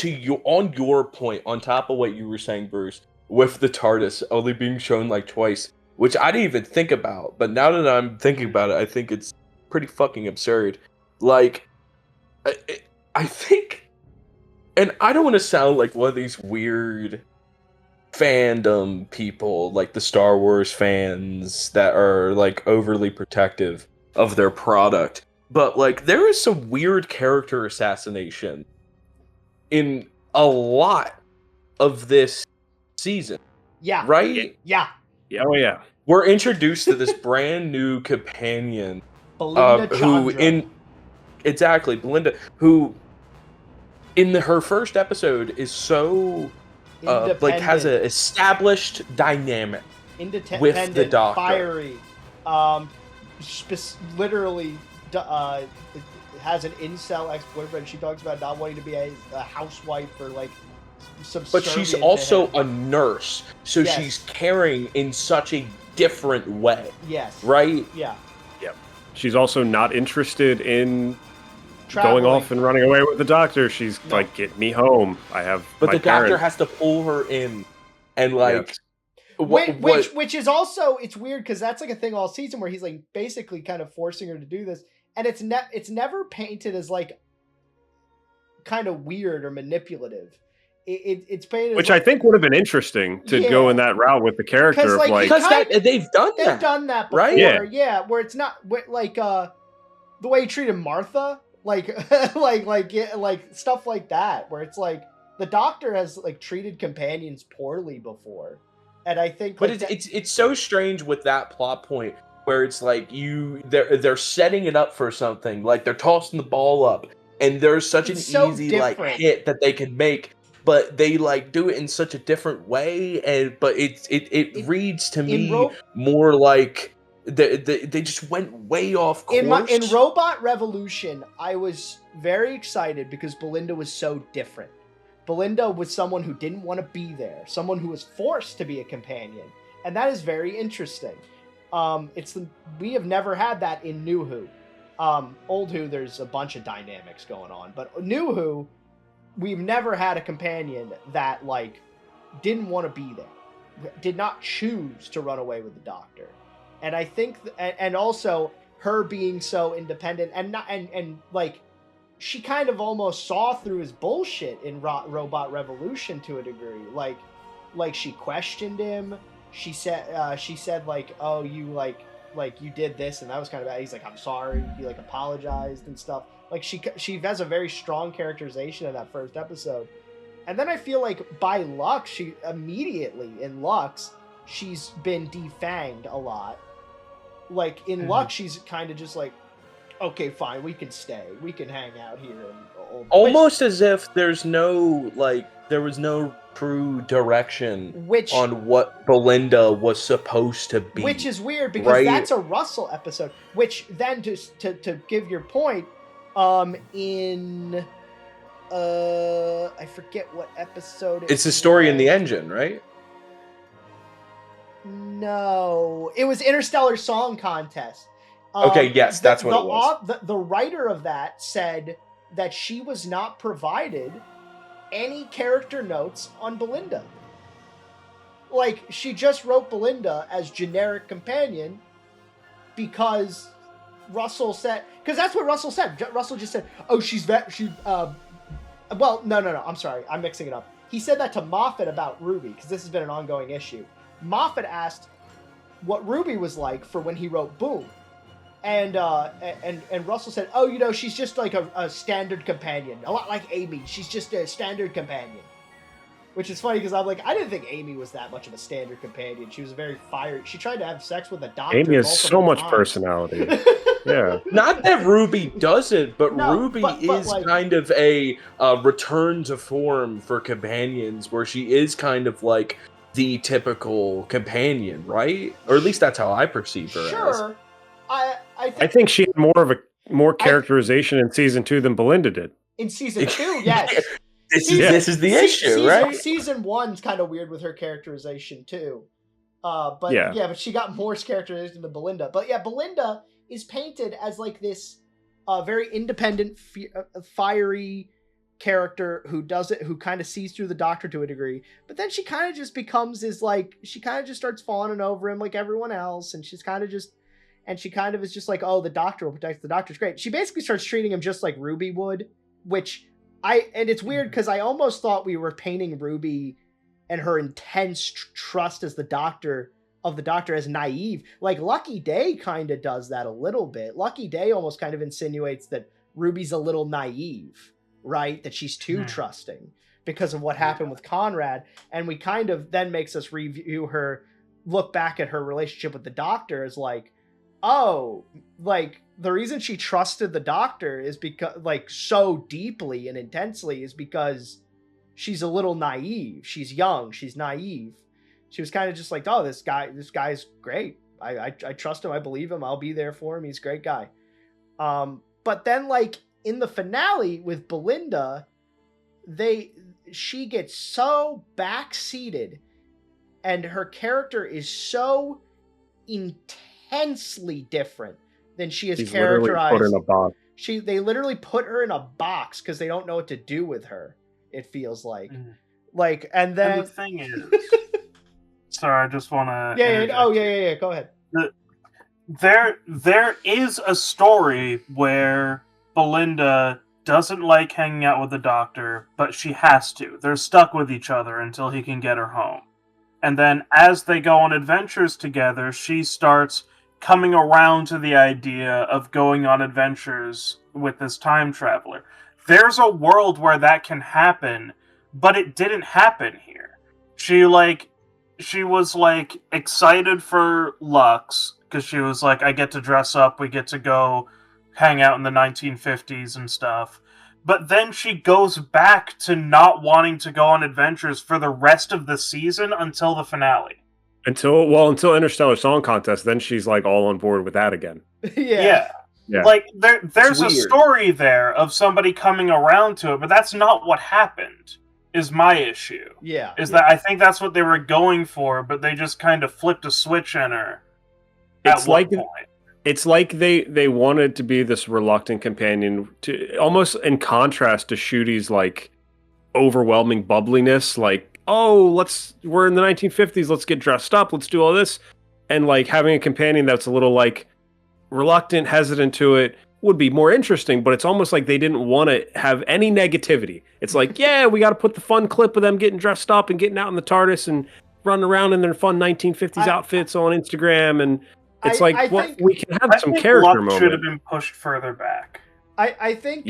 your point, on top of what you were saying, Bruce, with the TARDIS only being shown like twice, which I didn't even think about, but now that I'm thinking about it, I think it's pretty fucking absurd. Like, I think, and I don't want to sound like one of these weird fandom people, like the Star Wars fans that are like overly protective of their product, but like there is some weird character assassination in a lot of this season. Yeah. Right? Yeah. Oh yeah. We're introduced to this brand new companion, Belinda Belinda, who in her first episode is so like has an established dynamic with the Doctor, fiery, literally has an incel ex-boyfriend. She talks about not wanting to be a housewife or like subservient. But she's also a nurse, so she's caring in such a different way. Yes. Right? Yeah. Yep. She's also not interested in going off and running away with the Doctor. She's like, get me home. I have. But the Doctor has to pull her in, and like, which is also, it's weird because that's like a thing all season where he's like basically kind of forcing her to do this, and it's never painted as like kind of weird or manipulative. It's painted, which I think would have been interesting to go in that route with the character of like, because they've done that before, right? Yeah, where it's not like the way he treated Martha. Like stuff like that, where it's like the Doctor has like treated companions poorly before, and I think. But it's so strange with that plot point where it's like they're setting it up for something, like they're tossing the ball up, and there's such an easy like hit that they can make, but they like do it in such a different way, but it reads to me more like. They just went way off course. In Robot Revolution, I was very excited because Belinda was so different. Belinda was someone who didn't want to be there, someone who was forced to be a companion, and that is very interesting. We have never had that in New Who. Old Who, there's a bunch of dynamics going on, but New Who, we've never had a companion that like didn't want to be there, did not choose to run away with the Doctor. And I think, and also her being so independent and like she kind of almost saw through his bullshit in Robot Revolution to a degree. Like she questioned him. She said like, oh, you like you did this and that was kind of bad. He's like, I'm sorry. He like apologized and stuff. Like she has a very strong characterization in that first episode. And then I feel like by Lux, she immediately in Lux, she's been defanged a lot. Like in Lux, she's kind of just like, okay, fine, we can stay, we can hang out here, almost as if there was no true direction on what Belinda was supposed to be. Which is weird because that's a Russell episode. Which then to give your point, in I forget what episode. It's the story in the engine, right? No, it was Interstellar Song Contest. Okay, yes, that's what it was. The writer of that said that she was not provided any character notes on Belinda. like she just wrote Belinda as generic companion because Russell said, because that's what Russell said. Russell just said, "Oh, well, no. I'm sorry, I'm mixing it up. He said that to Moffat about Ruby because this has been an ongoing issue. Moffat asked what Ruby was like for when he wrote Boom, and Russell said, "Oh, she's just like a standard companion, a lot like Amy. She's just a standard companion." Which is funny because I'm like, I didn't think Amy was that much of a standard companion. She was very fiery. She tried to have sex with a doctor. Amy has so much times. Personality. Yeah. Not that Ruby doesn't, but No, Ruby but is like, kind of a return to form for companions, where she is kind of like the typical companion, right? Or at least that's how I perceive her. Sure. As. I think she had more characterization in season 2 than Belinda did. In season 2, yes. This is the issue, right? Season 1's kind of weird with her characterization too. But she got more characterization than Belinda. But yeah, Belinda is painted as like this very independent, fiery character who kind of sees through the Doctor to a degree. But then she kind of just becomes she kind of just starts fawning over him like everyone else, and she kind of is just like, oh, the Doctor will protect the Doctor's great. She basically starts treating him just like Ruby would, and it's weird because I almost thought we were painting Ruby and her intense trust as the Doctor as naive. Like Lucky Day kind of does that a little bit. Lucky Day almost kind of insinuates that Ruby's a little naive, right? That she's too trusting because of what happened with Conrad. And we kind of then makes us look back at her relationship with the Doctor as like, oh, like the reason she trusted the Doctor is because like so deeply and intensely is because she's a little naive. She's young. She's naive. She was kind of just like, oh, this guy's great. I trust him. I believe him. I'll be there for him. He's a great guy. But then like in the finale with Belinda, she gets so backseated and her character is so intensely different than she is characterized. Literally put in a box. They literally put her in a box because they don't know what to do with her. It feels like, and then the thing is, sorry, I just want to. Yeah. Go ahead. There is a story where Belinda doesn't like hanging out with the Doctor, but she has to. They're stuck with each other until he can get her home. And then as they go on adventures together, she starts coming around to the idea of going on adventures with this time traveler. There's a world where that can happen, but it didn't happen here. She was excited for Lux because she was like, I get to dress up, we get to go hang out in the 1950s and stuff. But then she goes back to not wanting to go on adventures for the rest of the season until the finale. Until Interstellar Song Contest, then she's like all on board with that again. Yeah. Like there's a story there of somebody coming around to it, but that's not what happened. Is my issue. Yeah. That I think that's what they were going for, but they just kind of flipped a switch in her. It's like they wanted to be this reluctant companion, to almost in contrast to Shooty's like overwhelming bubbliness, like, oh, we're in the 1950s, let's get dressed up, let's do all this. And like having a companion that's a little like reluctant, hesitant to it would be more interesting, but it's almost like they didn't want to have any negativity. It's like, yeah, we got to put the fun clip of them getting dressed up and getting out in the TARDIS and running around in their fun 1950s outfits on Instagram, and it's we can have some character moments. Should have been pushed further back. I think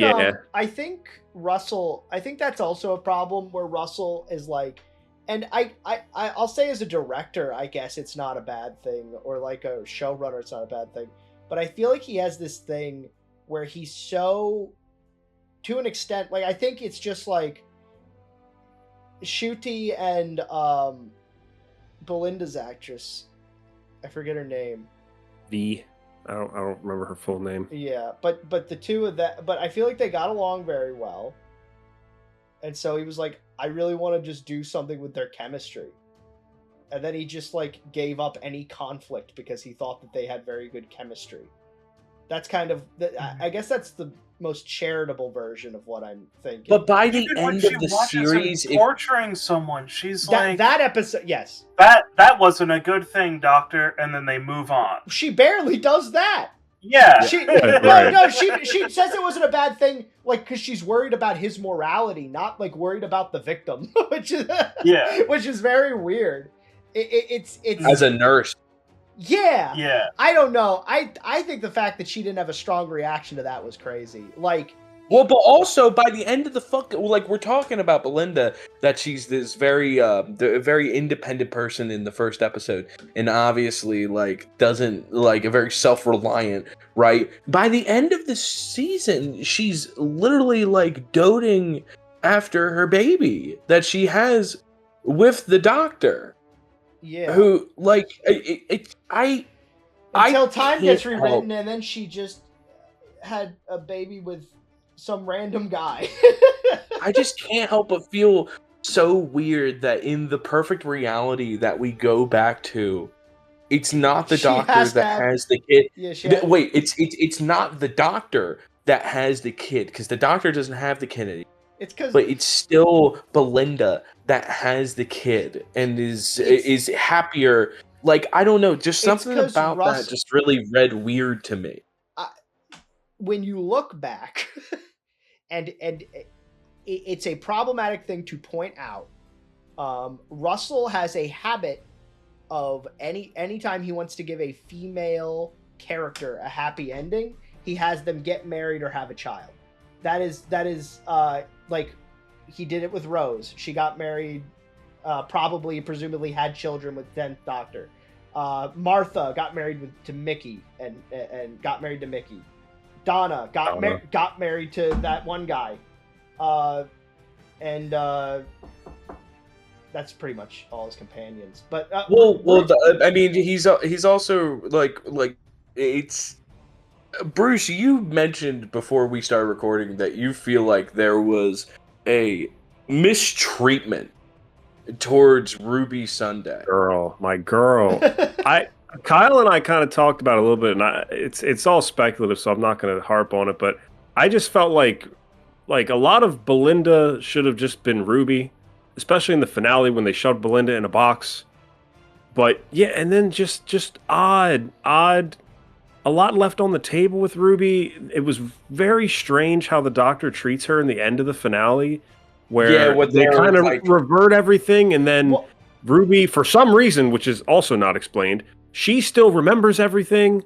Russell. I think that's also a problem where Russell is like, and I'll say as a director, I guess it's not a bad thing, or like a showrunner, it's not a bad thing. But I feel like he has this thing where he's so, to an extent, like I think it's just like Shooty and Belinda's actress. I forget her name. I don't remember her full name. Yeah, but the two of that, but I feel like they got along very well. And so he was like, I really want to just do something with their chemistry. And then he just like gave up any conflict because he thought that they had very good chemistry. That's kind of, I guess that's most charitable version of what I'm thinking. But by the Even when end she of the watches series, him torturing someone, she's like, that episode, yes, that wasn't a good thing, Doctor, and then they move on. she barely does that. Yeah. She Right. no, she says it wasn't a bad thing, like, because she's worried about his morality, not like worried about the victim, which is very weird. It's as a nurse, yeah. I don't know. I think the fact that she didn't have a strong reaction to that was crazy. Like, well, but also by the end of the like we're talking about Belinda, that she's this very very independent person in the first episode, and obviously like doesn't like a very self-reliant, right? By the end of the season, she's literally like doting after her baby that she has with the doctor. yeah. Who like Until time gets can't rewritten, help- and then she just had a baby with some random guy. I just can't help but feel so weird that in the perfect reality that we go back to, it's not the She doctor has to that have- has the kid. Yeah, she had- Wait, it's not the doctor that has the kid, because the doctor doesn't have the kid anymore. It's because But it's still Belinda that has the kid and is happier. Like, I don't know, just something 'cause about that just really read weird to me. when you look back, and it's a problematic thing to point out. Russell has a habit of anytime he wants to give a female character a happy ending, he has them get married or have a child. That is like, he did it with Rose. She got married, presumably had children with 10th Doctor. Martha got married to Mickey and got married to Mickey. Donna got married to that one guy. And that's pretty much all his companions. But I mean, he's also like it's Bruce. You mentioned before we started recording that you feel like there was a mistreatment towards Ruby Sunday. My girl. Kyle and I kind of talked about it a little bit, and it's all speculative, so I'm not going to harp on it. But I just felt like a lot of Belinda should have just been Ruby, especially in the finale when they shoved Belinda in a box. But yeah, and then just odd. A lot left on the table with Ruby. It was very strange how the Doctor treats her in the end of the finale, where they kind of revert everything, and then Ruby, for some reason, which is also not explained, she still remembers everything,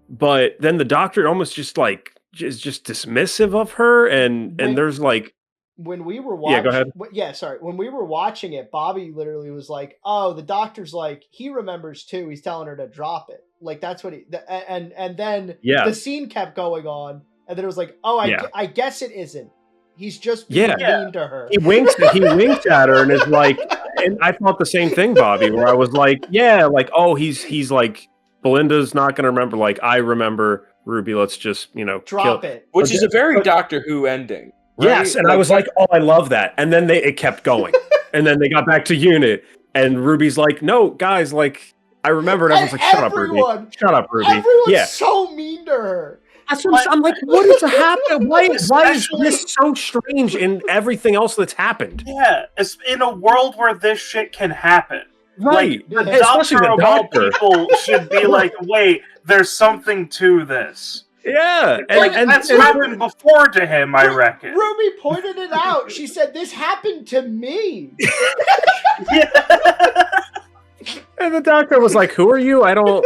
but then the Doctor almost just like is just dismissive of her, and there's like, when we were watching, go ahead. When we were watching it, Bobby literally was like, "Oh, the Doctor's like, he remembers too. He's telling her to drop it." Like, that's what and then the scene kept going on, and then it was like, "Oh, I guess it isn't. He's just being mean to her." He winks at her and is like, and I thought the same thing, Bobby, where I was like, yeah, like, oh, he's like, Belinda's not gonna remember, like, I remember Ruby, let's just, drop it. Which is a very Doctor Who ending. Right? Yes, and I was like, oh, I love that. And then it kept going. And then they got back to Unit, and Ruby's like, no, guys, like, I remember, and everyone's like, shut up, Ruby. Shut up, Ruby. Everyone's so mean to her. That's what I'm like, what is happening? Why is this so strange in everything else that's happened? Yeah, it's in a world where this shit can happen. Right. Like, the especially Doctor the of all Doctor. people should be like, wait, there's something to this. Yeah. And that's happened before to him, I reckon. Ruby pointed it out. She said, "This happened to me." Yeah. And the Doctor was like, who are you? I don't...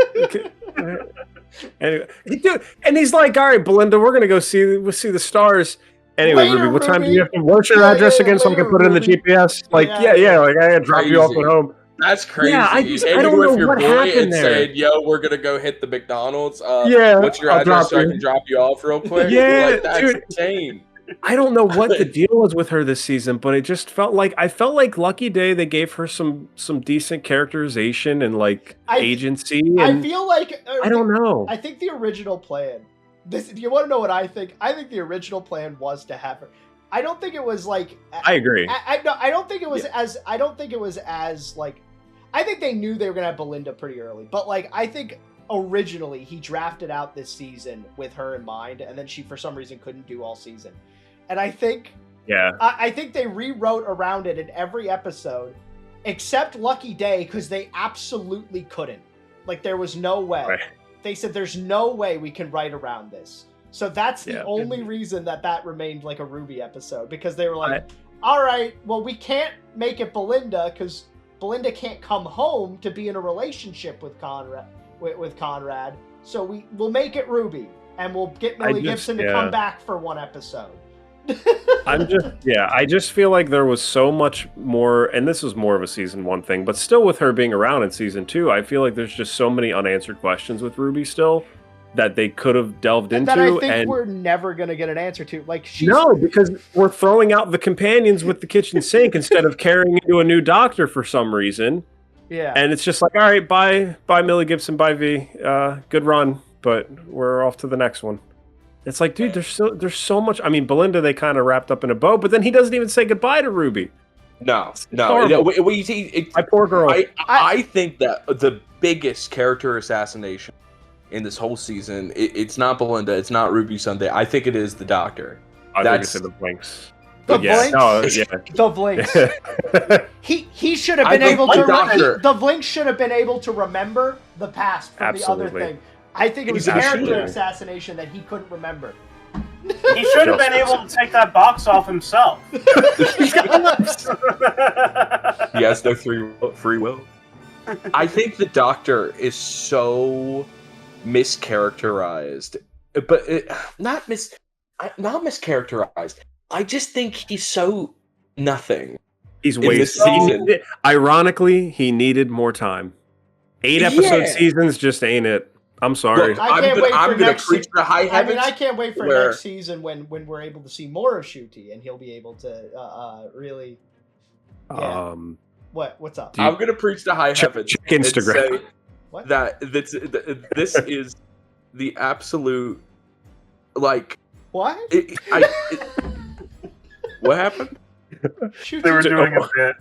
Anyway, dude, and he's like, all right, Belinda, we're gonna go see the stars. Anyway, Later, Ruby, what time do Ruby. you have to... What's your address again so I can later, put it in the Ruby. GPS? Like, like, I gotta drop you off at home. That's crazy. Yeah, I don't know what happened and there. Said, "Yo, we're gonna go hit the McDonald's. Yeah, what's your I'll address drop so I you." can drop you off real quick?" Yeah, like, that's dude. insane. I don't know what the deal was with her this season, but it just felt like Lucky Day, they gave her some decent characterization and like agency. And I feel like I don't know. I think the original plan. Do you want to know what I think? I think the original plan was to have her. I don't think it was like. I agree. I don't think it was as. I don't think it was as like. I think they knew they were gonna have Belinda pretty early, but like I think originally he drafted out this season with her in mind, and then she for some reason couldn't do all season. And I think I think they rewrote around it in every episode except Lucky Day, because they absolutely couldn't. Like, there was no way. Right. They said there's no way we can write around this. So that's the only reason that remained like a Ruby episode, because they were like, all right, well, we can't make it Belinda because Belinda can't come home to be in a relationship with Conrad. So we'll make it Ruby, and we'll get Millie Gibson to come back for one episode. I just feel like there was so much more, and this was more of a season 1 thing, but still with her being around in season 2, I feel like there's just so many unanswered questions with Ruby still that they could have delved into. That I think we're never going to get an answer to. Like, no, because we're throwing out the companions with the kitchen sink instead of carrying into a new doctor for some reason. Yeah. And it's just like, all right, bye Millie Gibson, bye V. Good run, but we're off to the next one. It's like, dude, there's so much. I mean, Belinda, they kind of wrapped up in a bow, but then he doesn't even say goodbye to Ruby. No. My poor girl. I think that the biggest character assassination in this whole season, it's not Belinda, it's not Ruby Sunday. I think it is the Doctor. I think it's the Blinks. The Blinks. The Blinks. He should have been able to. The Blinks should have been able to remember the past from the other thing. I think it was character assassination that he couldn't remember. He should have been able to take that box off himself. He has no free will. I think the Doctor is so mischaracterized, but not mischaracterized. I just think he's so nothing. He's wasted. Ironically, he needed more time. 8 episode seasons just ain't it. I'm sorry. Look, I can't wait for next season. I can't wait for next season when we're able to see more of Ncuti and he'll be able to really. Yeah. What's up? I'm gonna preach to high heavens. Check Instagram. Say that this is the absolute like. What? What happened? They were doing a bit.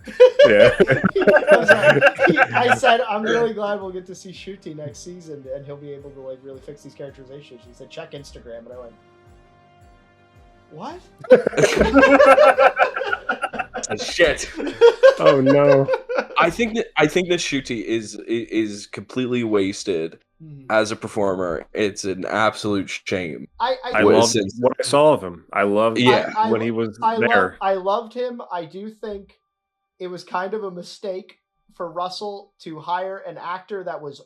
I said, I'm really glad we'll get to see Ncuti next season, and he'll be able to like really fix these characterizations. He said, check Instagram, and I went, what? Shit. Oh no. I think that Ncuti is completely wasted as a performer. It's an absolute shame. I loved what I saw of him. I loved when he was there. I loved him. I do think it was kind of a mistake for Russell to hire an actor that was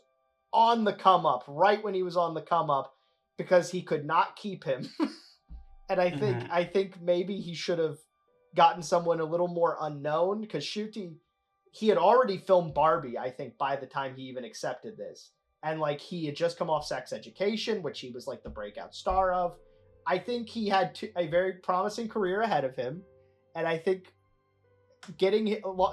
on the come up, right when he was on the come up, because he could not keep him. And I think maybe he should have gotten someone a little more unknown, because Ncuti, he had already filmed Barbie, I think, by the time he even accepted this. And like, he had just come off Sex Education, which he was like the breakout star of. I think he had a very promising career ahead of him, and I think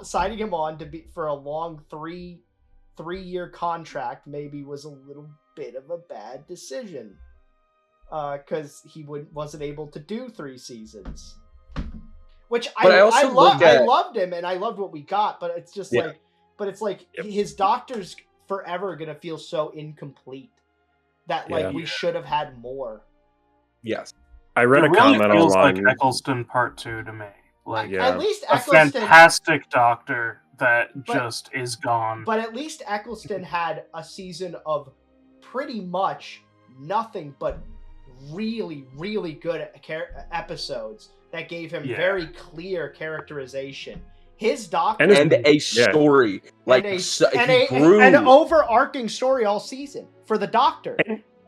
signing him on for a long three-year contract maybe was a little bit of a bad decision, because he wasn't able to do 3 seasons. Which I loved him, and I loved what we got, but it's just his Doctor's forever gonna feel so incomplete that we should have had more. Yes, I read a comment feels online. Like Eccleston Part 2 to me, at least a Eccleston, fantastic Doctor that just is gone. But at least Eccleston had a season of pretty much nothing but really, really good episodes that gave him very clear characterization. His Doctor and a story, an overarching story all season for the Doctor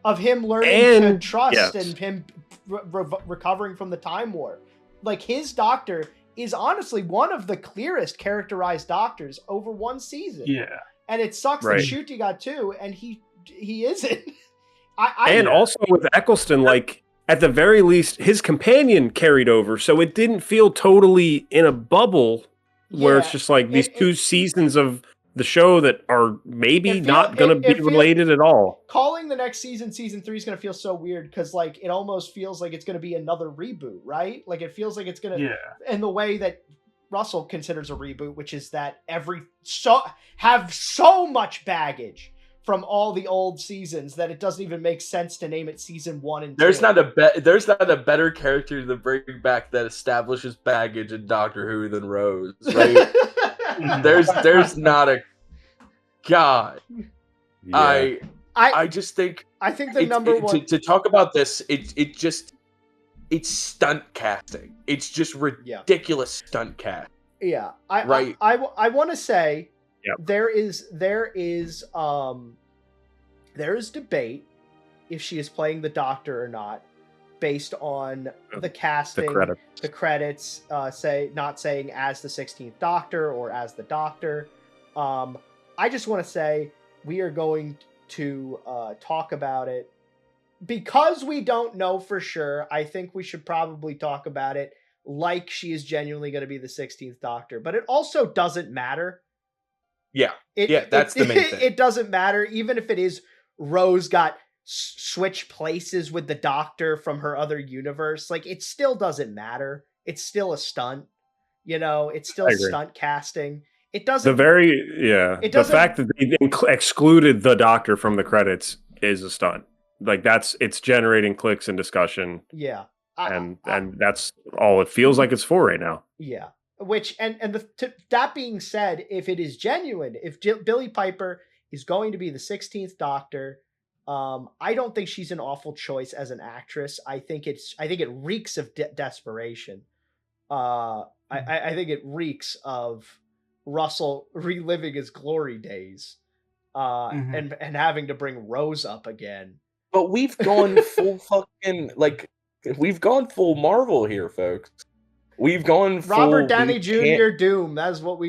of him learning to trust and him recovering from the Time War. Like, his Doctor is honestly one of the clearest characterized Doctors over one season. Yeah, and it sucks that Ncuti got 2 and he isn't. Also with Eccleston, like, at the very least, his companion carried over, so it didn't feel totally in a bubble where it's just like these 2 seasons of the show that are maybe not going to be related at all. Calling the next season 3 is going to feel so weird, because like it almost feels like it's going to be another reboot, right? Like, it feels like it's going to, in the way that Russell considers a reboot, which is that have so much baggage from all the old seasons that it doesn't even make sense to name it season 1 and 2. There's not a better character to bring back that establishes baggage in Doctor Who than Rose, right? there's not a God. Yeah. I just think I think the number one to talk about this, it's stunt casting. It's just ridiculous stunt cast. Yeah, Right. I want to say Yep. there is debate if she is playing the Doctor or not, based on the casting, the credits, not saying as the 16th Doctor or as the Doctor. I just want to say we are going to talk about it because we don't know for sure. I think we should probably talk about it like she is genuinely going to be the 16th Doctor, but it also doesn't matter. Yeah, that's the main thing. It doesn't matter, even if it is Rose got switched places with the Doctor from her other universe. Like, it still doesn't matter. It's still a stunt. It's still stunt casting. It doesn't. The fact that they excluded the Doctor from the credits is a stunt. Like, it's generating clicks and discussion. Yeah. And that's all it feels like it's for right now. Yeah. That being said, if it is genuine, if Billie Piper is going to be the 16th Doctor, I don't think she's an awful choice as an actress. I think it reeks of desperation. I think it reeks of Russell reliving his glory days, and having to bring Rose up again. But we've gone full we've gone full Marvel here, folks. We've gone full Robert Downey Jr. Doom. That is what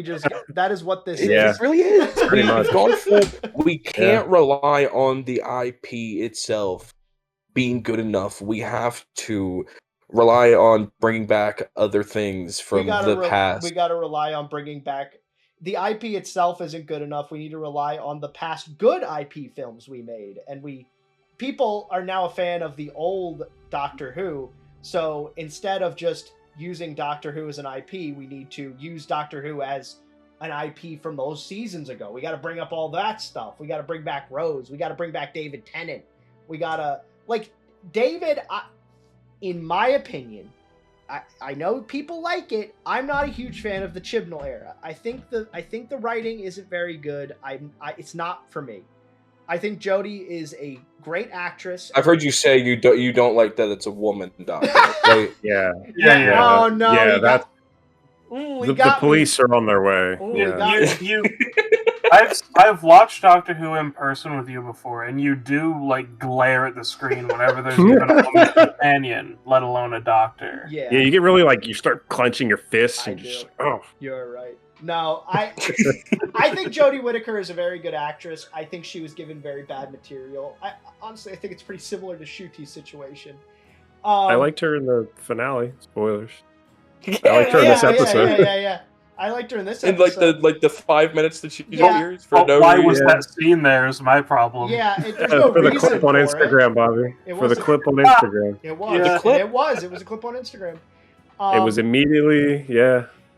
that is what this is. It really is. We've gone full. We can't rely on the IP itself being good enough. We have to rely on bringing back other things from the past. We got to rely on bringing back the IP itself. Isn't good enough. We need to rely on the past good IP films we made, and people are now a fan of the old Doctor Who. So instead of just using Doctor Who as an IP, we need to use Doctor Who as an IP from those seasons ago. We got to bring up all that stuff. We got to bring back Rose. We got to bring back David Tennant. We got to, David, in my opinion, I know people like it. I'm not a huge fan of the Chibnall era. I think the writing isn't very good. It's not for me. I think Jodie is a great actress. I've heard you say you don't like that it's a woman Doctor, right? Yeah. Oh no. Yeah, that's the police are on their way. Ooh, I've watched Doctor Who in person with you before, and you do glare at the screen whenever there's even a woman companion, let alone a doctor. Yeah, you get really you start clenching your fists and just You're right. No, I think Jodie Whittaker is a very good actress. I think she was given very bad material. Honestly, I think it's pretty similar to Shooty's situation. I liked her in the finale. Spoilers. I liked her in this episode. Yeah. I liked her in this episode. And the 5 minutes that she appears for no why reason. was that scene there is my problem. Yeah, there's no for the reason clip on Instagram, Bobby. For the clip on Instagram. It was. Yeah. It was a clip on Instagram. It was immediately,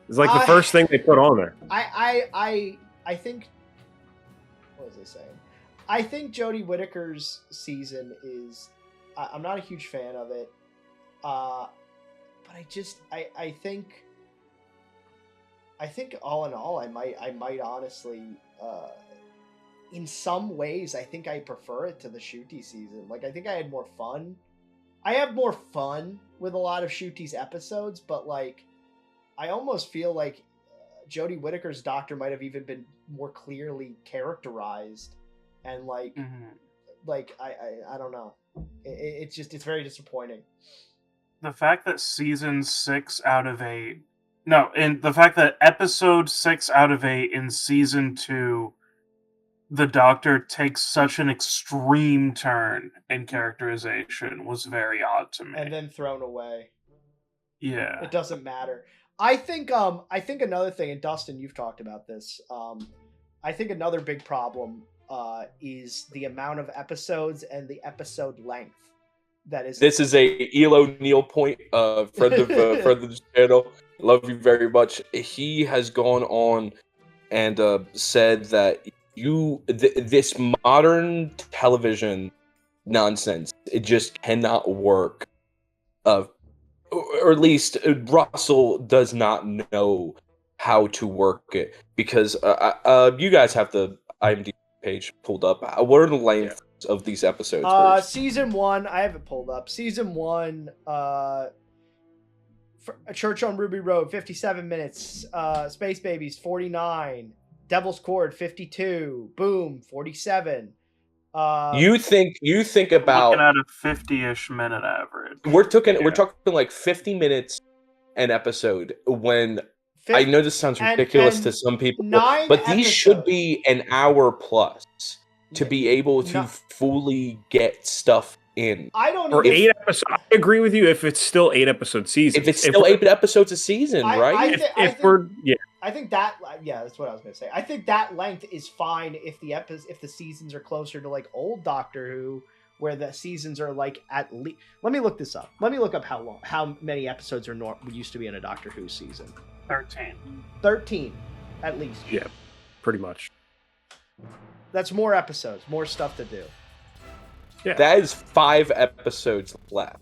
It's the first thing they put on there. I think. What was I saying? I think Jodie Whittaker's season is. I'm not a huge fan of it, but I think. I think all in all, I might honestly, in some ways, I think I prefer it to the Shooty season. I think I had more fun. I have more fun with a lot of Shooty's episodes, but I almost feel like Jodie Whittaker's Doctor might have even been more clearly characterized, and I don't know. It's very disappointing. The fact that season 6 out of 8, and the fact that episode 6 out of 8 in season 2, the Doctor takes such an extreme turn in characterization was very odd to me. And then thrown away. Yeah. It doesn't matter. I think another thing, and Dustin, you've talked about this. I think another big problem is the amount of episodes and the episode length. This is a Elo Neal point, friend of the channel. Love you very much. He has gone on and said that this modern television nonsense, it just cannot work. Or at least Russell does not know how to work it, because you guys have the IMDb page pulled up. What are the lengths of these episodes? Bruce? Season 1, I have it pulled up. Season 1, A Church on Ruby Road, 57 minutes. Space Babies, 49. Devil's Cord, 52. Boom, 47. You think about looking at a 50-ish minute average. we're talking like 50 minutes an episode. When I know this sounds ridiculous to some people, but these should be an hour plus to be able to fully get stuff in. I don't For 8 episodes, I agree with you if it's still 8 episode season. If it's still 8 episodes a season, right? I think that that's what I was gonna say. I think that length is fine if the seasons are closer to like old Doctor Who, where the seasons are like at least. Let me look this up. Let me look up how many episodes used to be in a Doctor Who season. 13 at least. Yeah, pretty much. That's more episodes, more stuff to do. Yeah. That is 5 episodes left.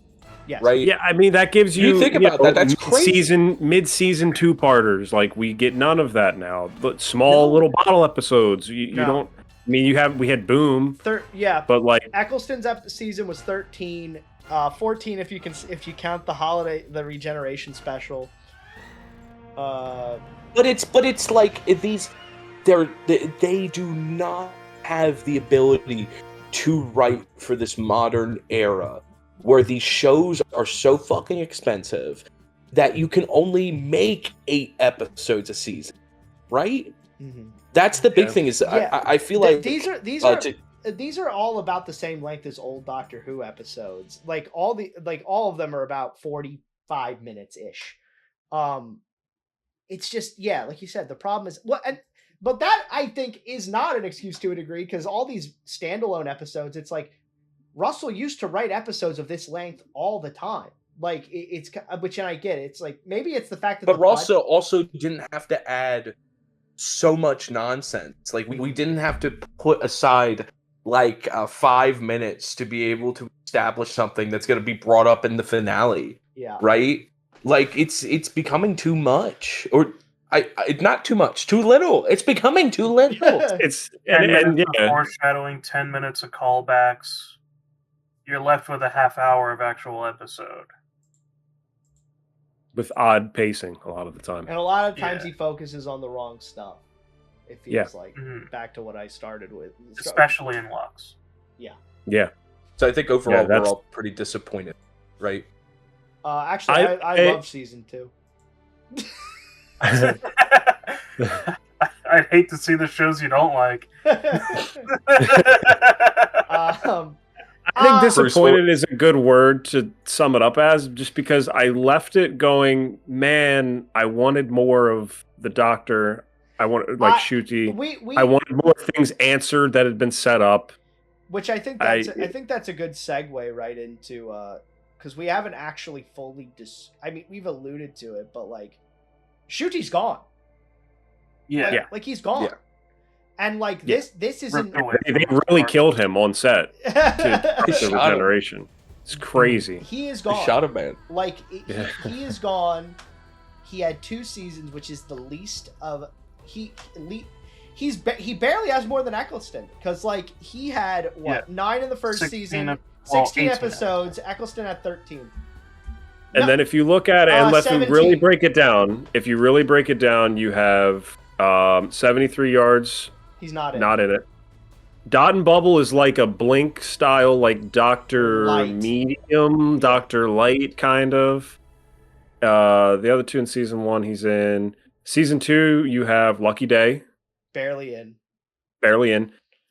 Yes. Right? Yeah, I mean, that gives you think about that. That's crazy. Mid-season two-parters. Like, we get none of that now. But small little bottle episodes. You don't. I mean, we had Boom. But like Eccleston's season was 13, 14 if you count the regeneration special. But it's like these, they do not have the ability to write for this modern era, where these shows are so fucking expensive that you can only make 8 episodes a season, right? Mm-hmm. That's the big thing. Is I feel like these are all about the same length as old Doctor Who episodes. Like all of them are about 45 minutes ish. It's just like you said. The problem is but that I think is not an excuse to a degree, because all these standalone episodes, it's like Russell used to write episodes of this length all the time. Like it's which, and I get it. It's like maybe it's the fact that. But Russell also didn't have to add so much nonsense. Like we didn't have to put aside like 5 minutes to be able to establish something that's going to be brought up in the finale. Yeah. Right. Like it's becoming too much, or not too much, too little. It's becoming too little. It's foreshadowing, 10 minutes of callbacks. You're left with a half hour of actual episode. With odd pacing a lot of the time. And a lot of times he focuses on the wrong stuff. It feels like back to what I started with. Especially in Lux. Yeah. Yeah. So I think overall we're all pretty disappointed, right? Actually, I love season 2. I'd hate to see the shows you don't like. I think disappointed is a good word to sum it up as, just because I left it going, man, I wanted more of the Doctor. I wanted, like, Ncuti. I wanted more things answered that had been set up. Which I think that's a good segue right into, because we haven't actually fully we've alluded to it, but like, Ncuti's gone. Yeah. Like he's gone. Yeah. And like this isn't. They really killed him on set to the regeneration. It's crazy. He is gone. They shot him, man. Like he is gone. He had 2 seasons, which is the least of he barely has more than Eccleston, because like he had 9 in the first season, 16 episodes. Eccleston had 13. And then if you look at it, and let's really break it down. If you really break it down, you have 73 yards. He's not in it. Dot and Bubble is like a Blink style, like Dr. Light. Medium, Dr. Light kind of. The other 2 in season 1 he's in. Season 2 you have Lucky Day. Barely in.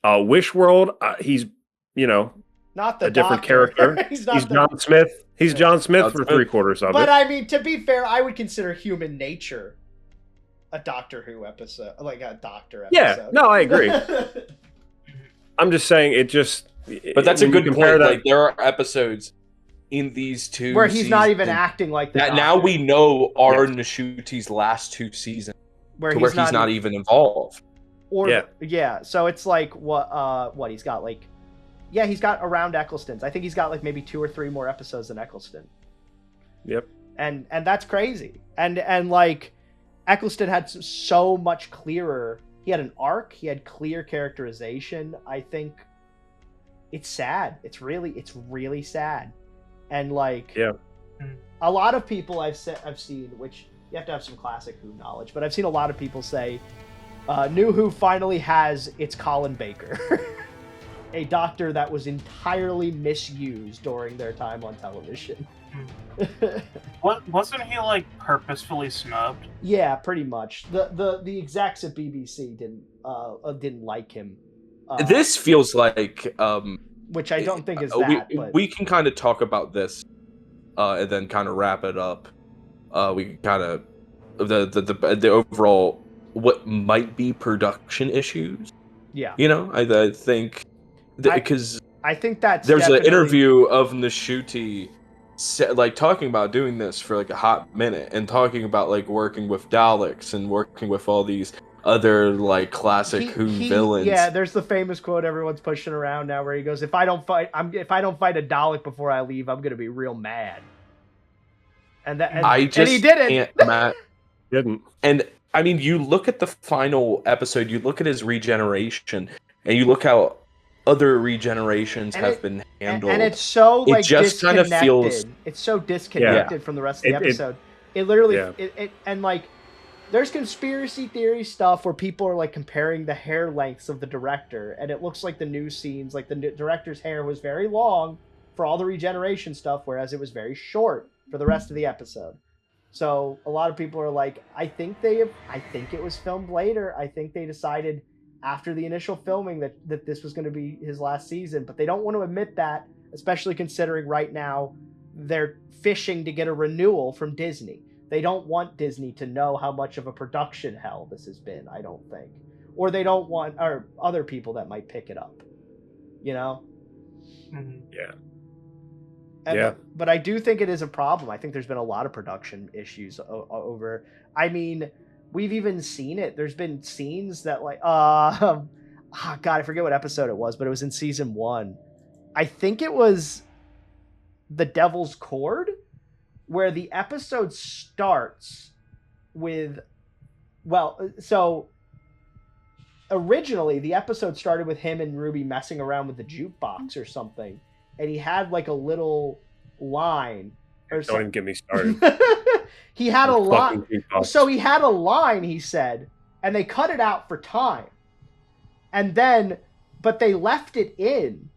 Wish World, he's not the a different Doctor. character. he's John Smith. He's John Smith for 3/4 of it. But I mean, to be fair, I would consider Human Nature a Doctor Who episode, like a Doctor episode. Yeah, no, I agree. I'm just saying it just. But that's a good point. Like there are episodes in these 2 where he's not even acting like the that. Now we know are Ncuti's last 2 seasons, where he's not even involved. Or so it's like what he's got like, he's got around Eccleston's. I think he's got like maybe 2 or 3 more episodes than Eccleston. Yep. And that's crazy. And like Eccleston had so much clearer. He had an arc. He had clear characterization. I think it's sad. It's really sad. And like a lot of people I've seen, which you have to have some classic Who knowledge, but I've seen a lot of people say, New Who finally has its Colin Baker, a doctor that was entirely misused during their time on television. Wasn't he like purposefully snubbed? Yeah, pretty much. The execs at BBC didn't like him. This feels like which I don't think is that. But we can kind of talk about this and then kind of wrap it up. We can kind of the overall what might be production issues. Yeah, I think because I think that's there's an interview of Nashuti like talking about doing this for like a hot minute and talking about like working with Daleks and working with all these other like classic Who villains. Yeah, there's the famous quote everyone's pushing around now where he goes, if I don't fight a Dalek before I leave, I'm gonna be real mad. And he didn't. Matt didn't. And I mean, you look at the final episode, you look at his regeneration, and you look how other regenerations have been handled. And it's so like it just kind of feels it's so disconnected from the rest of the episode. It literally and like there's conspiracy theory stuff where people are like comparing the hair lengths of the director, and it looks like the new scenes, like the director's hair was very long for all the regeneration stuff, whereas it was very short for the rest of the episode. So a lot of people are like, I think it was filmed later. I think they decided after the initial filming that this was going to be his last season, but they don't want to admit that, especially considering right now they're fishing to get a renewal from Disney. They don't want Disney to know how much of a production hell this has been, I don't think. Or they don't want or other people that might pick it up. Yeah. But I do think it is a problem. I think there's been a lot of production issues over. I mean, we've even seen it. There's been scenes that like, God, I forget what episode it was, but it was in season 1. I think it was The Devil's Cord, where the episode starts with, so originally the episode started with him and Ruby messing around with the jukebox or something. And he had like a little line. Don't even get me started. He had a line. So he had a line, he said, and they cut it out for time. And then, but they left it in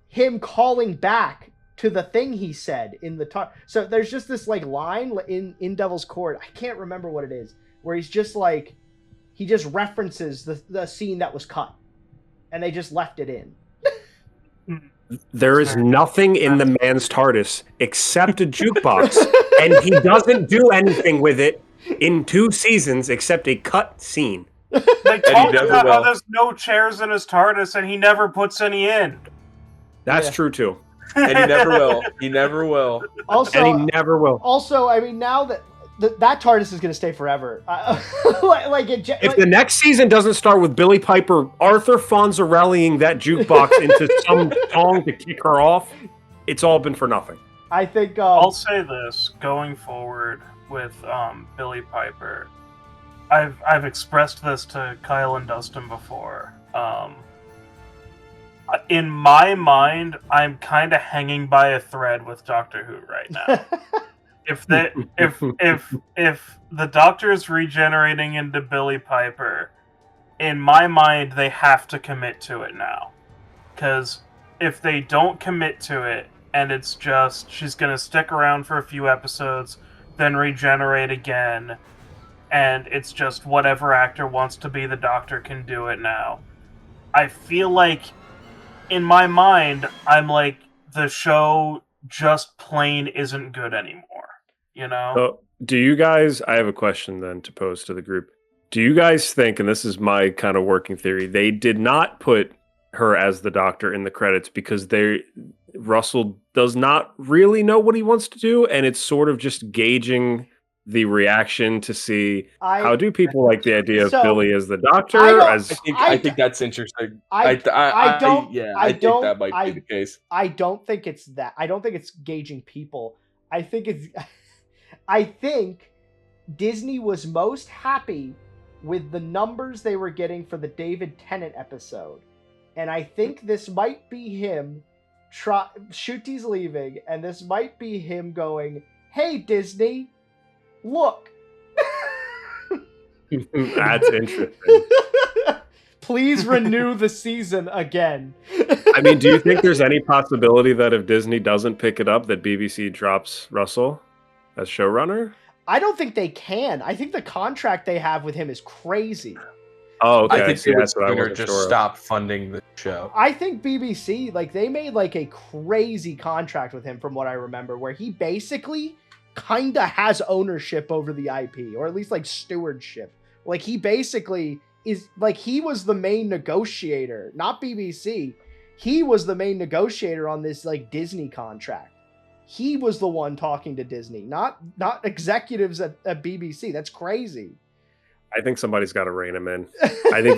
him calling back to the thing he said in the talk. So there's just this like line in Devil's Court. I can't remember what it is, where he's just like, he just references the scene that was cut, and they just left it in. There is nothing in the man's TARDIS except a jukebox, and he doesn't do anything with it in 2 seasons except a cut scene. They talk about how there's no chairs in his TARDIS, and he never puts any in. That's true too. And he never will. He never will. Also, and he never will. Also, I mean, now that that TARDIS is going to stay forever. If the next season doesn't start with Billy Piper, Arthur Fonzarelliing that jukebox into some song to kick her off, it's all been for nothing. I think I'll say this going forward with Billy Piper. I've expressed this to Kyle and Dustin before. In my mind, I'm kind of hanging by a thread with Doctor Who right now. If the Doctor is regenerating into Billy Piper, in my mind they have to commit to it now. Because if they don't commit to it, and it's just she's gonna stick around for a few episodes, then regenerate again, and it's just whatever actor wants to be the Doctor can do it now. I feel like, in my mind, I'm like, the show just plain isn't good anymore. You know? So, do you guys, I have a question then to pose to the group. Do you guys think, and this is my kind of working theory, they did not put her as the Doctor in the credits because Russell does not really know what he wants to do, and it's sort of just gauging the reaction to see I how do people like the idea of So, Billy as the I Doctor? don't- As I think that's interesting. I don't Yeah, I I think don't that might be the case. I don't think it's that. I don't think it's gauging people. I think it's I think Disney was most happy with the numbers they were getting for the David Tennant episode. And I think this might be him Shooty's leaving, and this might be him going, "Hey Disney, look." that's interesting. Please renew the season again. I mean, do you think there's any possibility that if Disney doesn't pick it up, that BBC drops Russell as showrunner? I don't think they can. I think the contract they have with him is crazy. Oh, okay. I think See, they would that's what I sooner wasn't just sure of. stop funding the show. I think BBC, like, they made like a crazy contract with him, from what I remember, where he basically kind of has ownership over the IP, or at least like stewardship. Like, he basically is like, he was the main negotiator, not BBC. He was the main negotiator on this like Disney contract. He was the one talking to Disney, not executives at BBC. That's crazy. I think somebody's got to rein him in. I think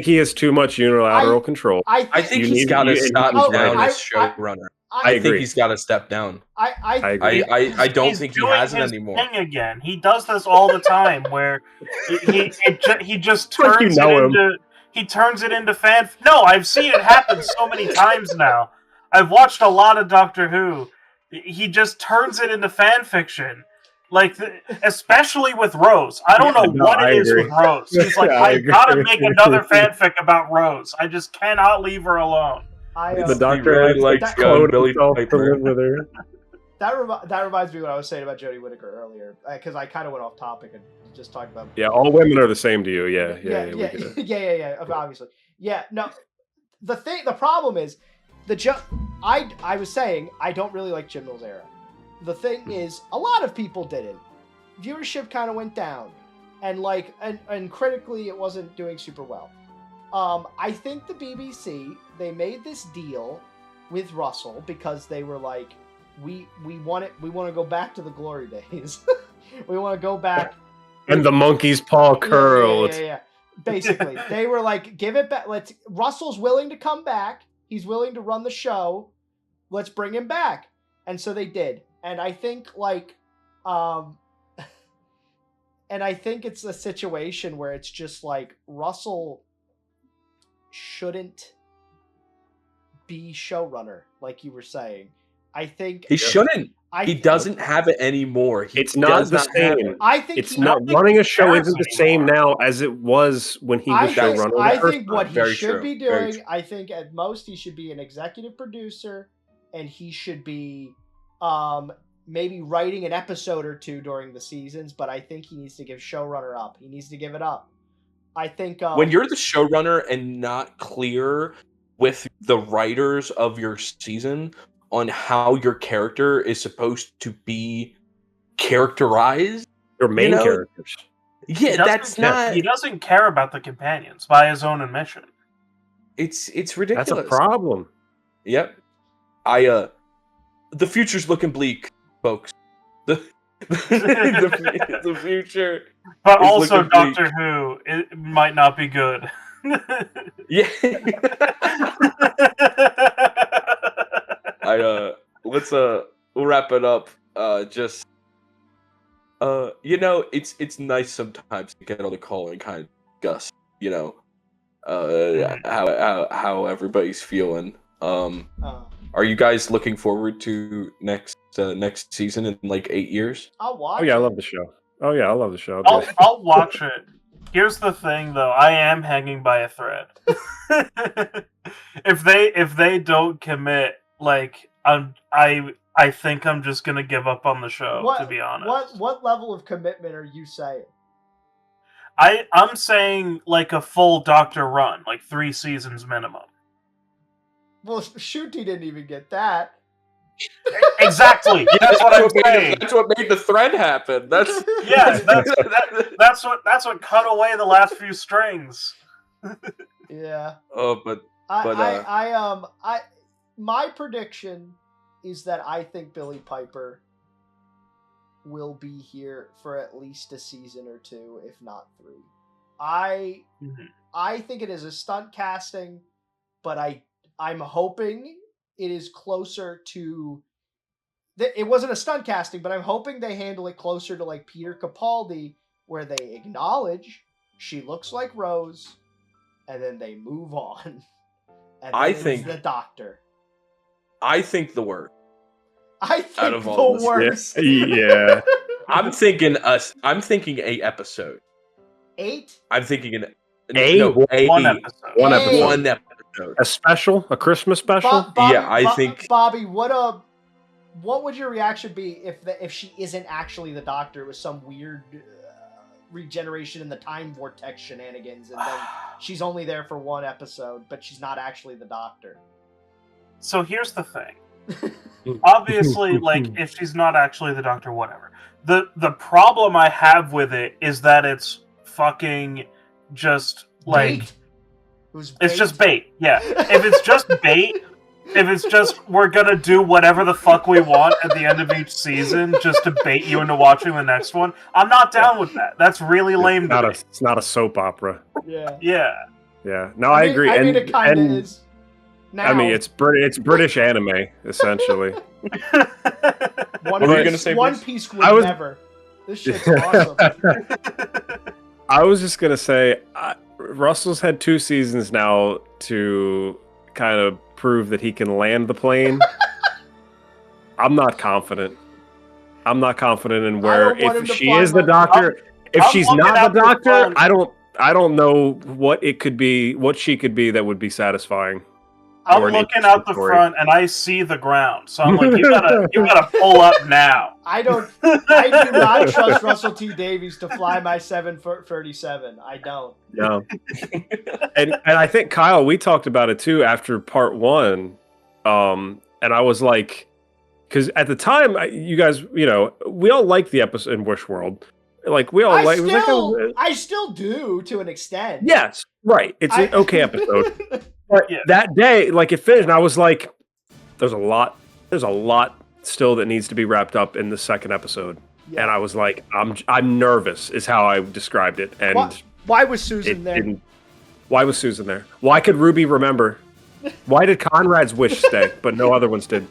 he has too much unilateral control. I think he's got to stop down as showrunner. I think he's got to step down. I agree. I don't think he has it his anymore. Thing again. He does this all the time, where he just turns he turns it into fan. No, I've seen it happen so many times now. I've watched a lot of Doctor Who. He just turns it into fan fiction. Like, especially with Rose. I don't know what it is with Rose. He's like, I gotta make another fanfic about Rose. I just cannot leave her alone. The Doctor really likes Billy Piper. With her. That reminds me of what I was saying about Jodie Whittaker earlier, because I kind of went off topic and just talked about. Yeah, all women are the same to you. Yeah. Obviously, yeah. No, the problem is I was saying I don't really like Jim Mills' era. The thing is, a lot of people didn't. Viewership kind of went down, and and critically, it wasn't doing super well. I think the BBC, they made this deal with Russell because they were like, we want to go back to the glory days. We want to go back. And the monkey's paw curled. Yeah. Basically, they were like, give it back. Russell's willing to come back. He's willing to run the show. Let's bring him back. And so they did. And I think it's a situation where it's just like Russell shouldn't be showrunner, like you were saying. I think he shouldn't. He doesn't have it anymore. It's not the same. I think it's not running a show isn't the same now as it was when he was showrunner. I think what he should be doing, I think at most he should be an executive producer, and he should be maybe writing an episode or two during the seasons, but I think he needs to give showrunner up. He needs to give it up. I think when you're the showrunner and not clear with the writers of your season on how your character is supposed to be characterized, your main characters. Yeah, that's not. He doesn't care about the companions by his own admission. It's ridiculous. That's a problem. Yep. The future's looking bleak, folks. The future. But also, Doctor Who, it might not be good. Yeah. We'll wrap it up. It's nice sometimes to get on the call and kind of discuss, how everybody's feeling. Are you guys looking forward to next season in like 8 years? I'll watch. Oh yeah, I love the show. Oh yeah, I love the show. I'll watch it. Here's the thing, though. I am hanging by a thread. If they don't commit, I think I'm just gonna give up on the show. To be honest, what level of commitment are you saying? I'm saying like a full Doctor run, like 3 seasons minimum. Well, Shooty didn't even get that. Exactly. That's what I'm saying. That's what made the thread happen. That's what cut away the last few strings. Yeah. Oh, but my prediction is that I think Billy Piper will be here for at least a season or two, if not 3. I think it is a stunt casting, but I'm hoping it is closer to. It wasn't a stunt casting, but I'm hoping they handle it closer to like Peter Capaldi, where they acknowledge she looks like Rose, and then they move on. And I it's think the Doctor. I think the worst. I think Out of all the this, worst. Yeah. I'm thinking 8 episodes. 8? I'm thinking an One episode. One Hey. episode. One episode. A special? A Christmas special? Yeah, I think- Bobby, what would your reaction be if she isn't actually the Doctor? It was some weird regeneration in the time vortex shenanigans, and then she's only there for 1 episode, but she's not actually the Doctor. So here's the thing. Obviously, like, if she's not actually the Doctor, whatever. The problem I have with it is that it's fucking just like Bait. It was it's bait. just bait. Yeah. If it's just bait, if it's just we're gonna do whatever the fuck we want at the end of each season just to bait you into watching the next one, I'm not down with that. That's really lame to me. It's not a soap opera. Yeah. Yeah. Yeah. No, I agree. I mean, it kind of is. Now, I mean, it's British anime, essentially. One What were you Piece, gonna say, One Bruce? Piece would never. This shit's awesome. I was just going to say, Russell's had 2 seasons now to kind of prove that he can land the plane. I'm not confident. I'm not confident in where, don't want him if to she fly is the my- Doctor, if I'm she's looking not at the the Doctor, phone. I don't know what it could be, what she could be that would be satisfying. I'm Or an looking out the interesting story. front and I see the ground. So I'm like, you gotta pull up now. I do not trust Russell T Davies to fly my 737. I don't. No. and I think, Kyle, we talked about it too after part 1. And I was like, because at the time, you guys, we all liked the episode in Wish World. Like, we all I like it was like a, I still do to an extent. yes, right. It's an okay episode. But Yeah. that day, like, it finished, and I was like, there's a lot still that needs to be wrapped up in the second episode. Yeah. And I was like, I'm nervous, is how I described it. And Why was Susan it there? didn't. Why was Susan there? Why could Ruby remember? Why did Conrad's wish stay, but no other ones did?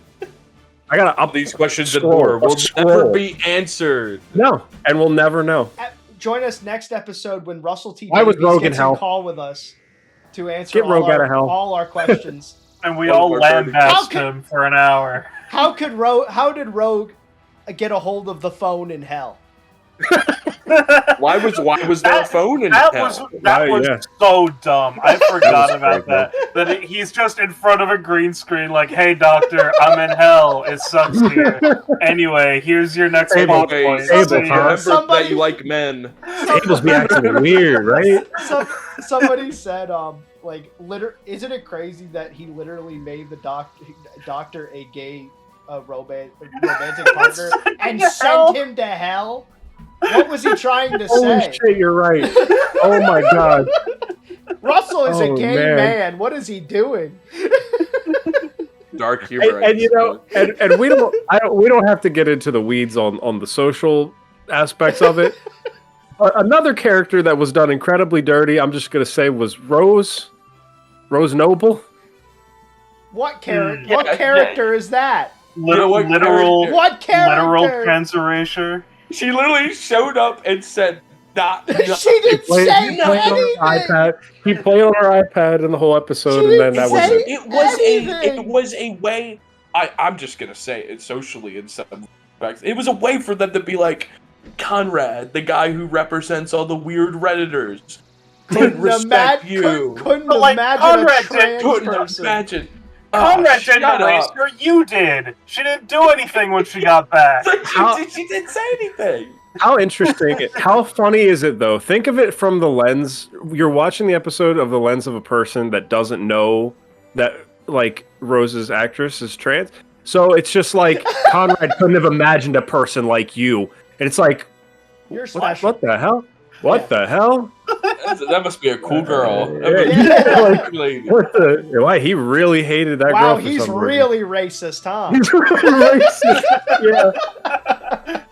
I gotta up These questions and Scroll, more will never scroll. be answered. No, and we'll never know. Join us next episode when Russell T Why was Davies Rogue in gets hell? on call with us to answer Get Rogue out of hell. all our questions. And we Well, all we're lambast burning. him for an hour. How did Rogue get a hold of the phone in hell? Why was there a phone in That hell? was Yeah. so dumb. I forgot was about crazy. that. He's just in front of a green screen, like, "Hey, doctor, I'm in hell. It sucks here. Anyway, here's your next Sable plot Okay, point." Sable, See ya." huh? remember Somebody- that you like men. Abel's be acting weird, right? Somebody said, isn't it crazy that he literally made the doctor a gay romantic partner and sent him to hell? What was he trying to Holy say? shit, you're right. Oh my god. Russell is a Oh, gay man. man. What is he doing? Dark humor. And and we don't have to get into the weeds on the social aspects of it. Another character that was done incredibly dirty, I'm just gonna say, was Rose Noble. What character? Yeah, what character is that? know what Literal character? What character? literal trans erasure. She literally showed up and said, "Not." She didn't say anything. He played on her iPad in the whole episode, She and then didn't that was say- it. It was a way. I'm just gonna say it socially in some respects. It was a way for them to be like, Conrad, the guy who represents all the weird redditors, couldn't respect you. Couldn't But, like, imagine Conrad a trans Couldn't person. imagine. Conrad shut didn't erase up. her. You did. She didn't do anything when she got back. It's like she didn't say anything. How interesting! How funny is it though? Think of it from the lens. You're watching the episode of the lens of a person that doesn't know that, like, Rose's actress is trans. So it's just like Conrad couldn't have imagined a person like you, and it's like, You're special. what the hell? What the hell? That must be a cool girl. Yeah. Like, What the? Why he really hated that Wow, girl? For he's some reason. really racist, huh? He's really racist. Yeah.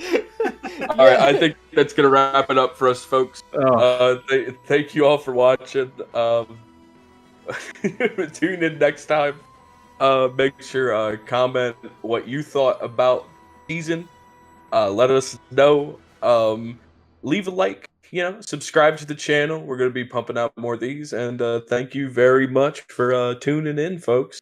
All right, I think that's gonna wrap it up for us, folks. Oh. Thank you all for watching. Tune in next time. Make sure comment what you thought about the season. Let us know. Leave a like. Subscribe to the channel. We're gonna be pumping out more of these. And thank you very much for tuning in, folks.